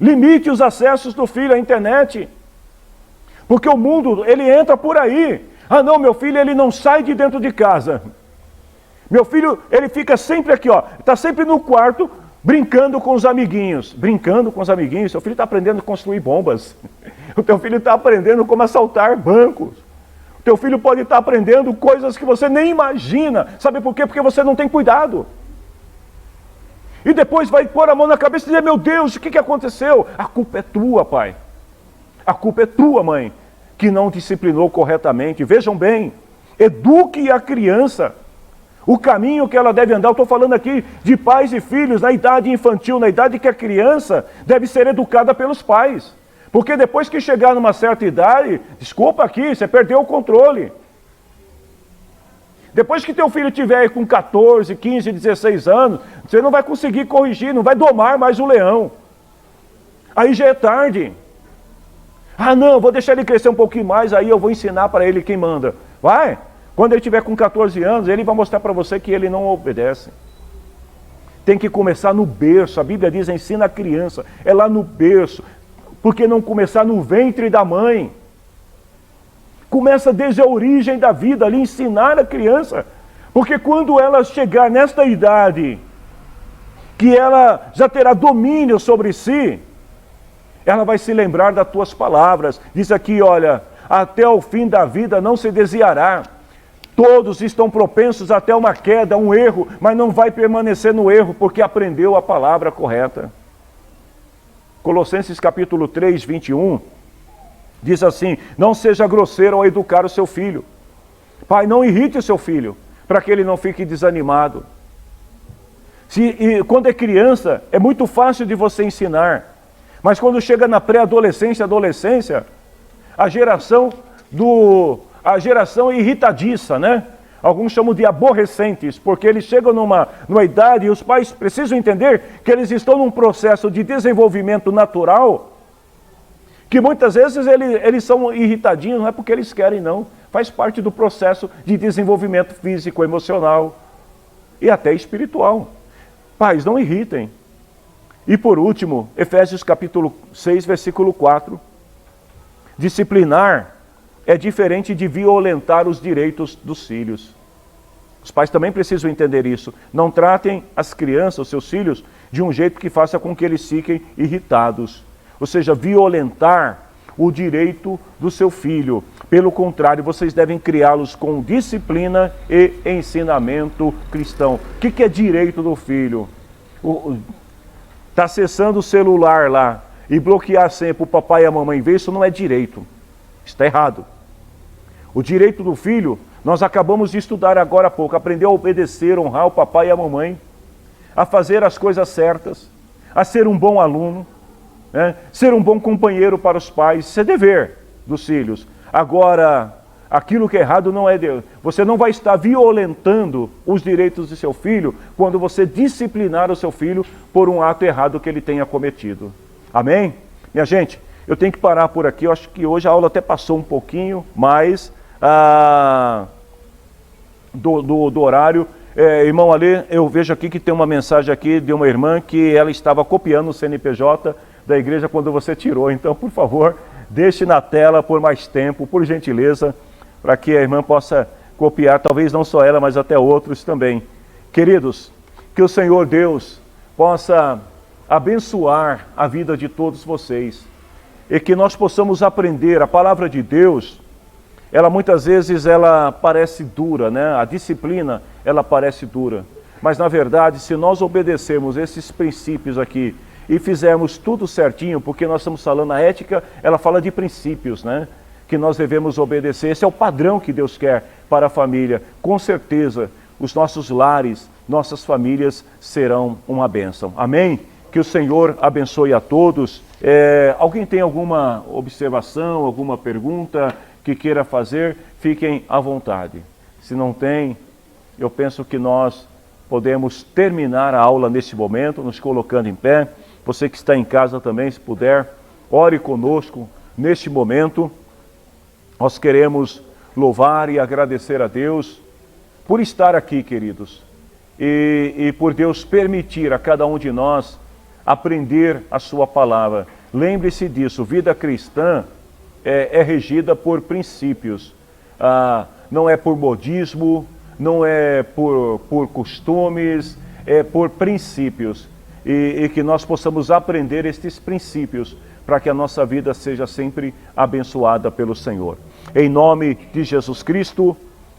Limite os acessos do filho à internet. Porque o mundo, ele entra por aí. Não, meu filho, ele não sai de dentro de casa. Meu filho, ele fica sempre aqui, está sempre no quarto, brincando com os amiguinhos. Brincando com os amiguinhos. Seu filho está aprendendo a construir bombas. O teu filho está aprendendo como assaltar bancos. O teu filho pode estar aprendendo coisas que você nem imagina. Sabe por quê? Porque você não tem cuidado. E depois vai pôr a mão na cabeça e dizer: meu Deus, o que aconteceu? A culpa é tua, pai. A culpa é tua, mãe, que não disciplinou corretamente. Vejam bem, eduque a criança. O caminho que ela deve andar. Eu estou falando aqui de pais e filhos na idade infantil, na idade que a criança deve ser educada pelos pais. Porque depois que chegar numa certa idade, desculpa aqui, você perdeu o controle. Depois que teu filho tiver com 14, 15, 16 anos, você não vai conseguir corrigir, não vai domar mais o leão. Aí já é tarde. Não, vou deixar ele crescer um pouquinho mais, aí eu vou ensinar para ele quem manda. Vai! Quando ele tiver com 14 anos, ele vai mostrar para você que ele não obedece. Tem que começar no berço. A Bíblia diz: ensina a criança. É lá no berço. Por que não começar no ventre da mãe? Começa desde a origem da vida ali, ensinar a criança. Porque quando ela chegar nesta idade, que ela já terá domínio sobre si, ela vai se lembrar das tuas palavras. Diz aqui, olha: até o fim da vida não se desviará. Todos estão propensos até uma queda, um erro, mas não vai permanecer no erro, porque aprendeu a palavra correta. Colossenses capítulo 3, 21, diz assim: não seja grosseiro ao educar o seu filho, Pai, não irrite o seu filho, para que ele não fique desanimado. Quando é criança, é muito fácil de você ensinar. Mas quando chega na pré-adolescência, adolescência, a geração irritadiça, né? Alguns chamam de aborrecentes, porque eles chegam numa idade e os pais precisam entender que eles estão num processo de desenvolvimento natural, que muitas vezes eles são irritadinhos, não é porque eles querem, não. Faz parte do processo de desenvolvimento físico, emocional e até espiritual. Pais, não irritem. E por último, Efésios capítulo 6, versículo 4. Disciplinar é diferente de violentar os direitos dos filhos. Os pais também precisam entender isso. Não tratem as crianças, os seus filhos, de um jeito que faça com que eles fiquem irritados. Ou seja, violentar o direito do seu filho. Pelo contrário, vocês devem criá-los com disciplina e ensinamento cristão. O que é direito do filho? Está acessando o celular lá e bloquear sempre o papai e a mamãe ver, isso não é direito. Está errado. O direito do filho, nós acabamos de estudar agora há pouco, aprender a obedecer, honrar o papai e a mamãe, a fazer as coisas certas, a ser um bom aluno, né? Ser um bom companheiro para os pais, isso é dever dos filhos. Agora, aquilo que é errado não é Deus. Você não vai estar violentando os direitos do seu filho quando você disciplinar o seu filho por um ato errado que ele tenha cometido. Amém? Minha gente, eu tenho que parar por aqui. Eu acho que hoje a aula até passou um pouquinho mais do horário. Irmão Ali, eu vejo aqui que tem uma mensagem aqui de uma irmã que ela estava copiando o CNPJ da igreja quando você tirou. Então, por favor, deixe na tela por mais tempo, por gentileza, para que a irmã possa copiar, talvez não só ela, mas até outros também. Queridos, que o Senhor Deus possa abençoar a vida de todos vocês e que nós possamos aprender. A palavra de Deus, ela muitas vezes ela parece dura, né? A disciplina, ela parece dura. Mas na verdade, se nós obedecermos esses princípios aqui e fizermos tudo certinho, porque nós estamos falando, a ética, ela fala de princípios, né? Que nós devemos obedecer. Esse é o padrão que Deus quer para a família. Com certeza, os nossos lares, nossas famílias serão uma bênção. Amém? Que o Senhor abençoe a todos. Alguém tem alguma observação, alguma pergunta que queira fazer? Fiquem à vontade. Se não tem, eu penso que nós podemos terminar a aula neste momento, nos colocando em pé. Você que está em casa também, se puder, ore conosco neste momento. Nós queremos louvar e agradecer a Deus por estar aqui, queridos, e por Deus permitir a cada um de nós aprender a sua palavra. Lembre-se disso, vida cristã é regida por princípios, não é por modismo, não é por costumes, é por princípios, e que nós possamos aprender estes princípios para que a nossa vida seja sempre abençoada pelo Senhor. Em nome de Jesus Cristo,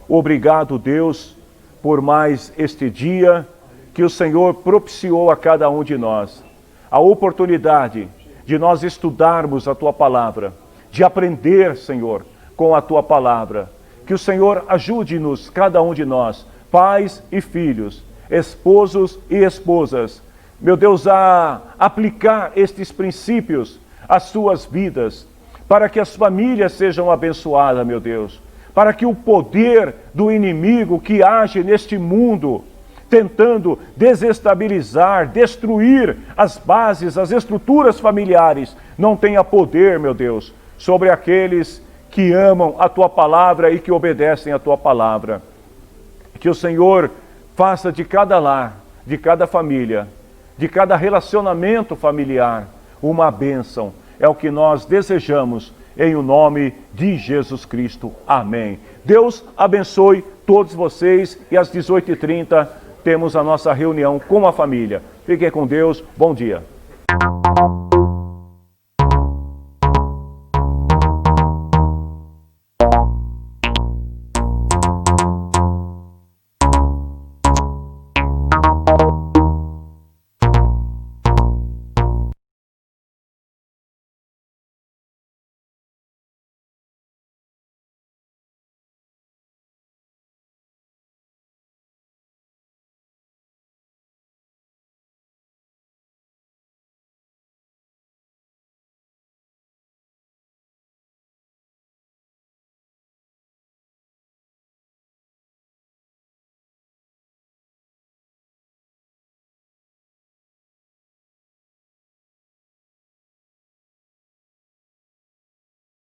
obrigado, Deus, por mais este dia que o Senhor propiciou a cada um de nós. A oportunidade de nós estudarmos a Tua Palavra, de aprender, Senhor, com a Tua Palavra. Que o Senhor ajude-nos, cada um de nós, pais e filhos, esposos e esposas, meu Deus, a aplicar estes princípios às suas vidas, para que as famílias sejam abençoadas, meu Deus, para que o poder do inimigo que age neste mundo, tentando desestabilizar, destruir as bases, as estruturas familiares, não tenha poder, meu Deus, sobre aqueles que amam a Tua Palavra e que obedecem a Tua Palavra. Que o Senhor faça de cada lar, de cada família, de cada relacionamento familiar, uma bênção. É o que nós desejamos, em o nome de Jesus Cristo. Amém. Deus abençoe todos vocês e às 18h30 temos a nossa reunião com a família. Fiquem com Deus. Bom dia.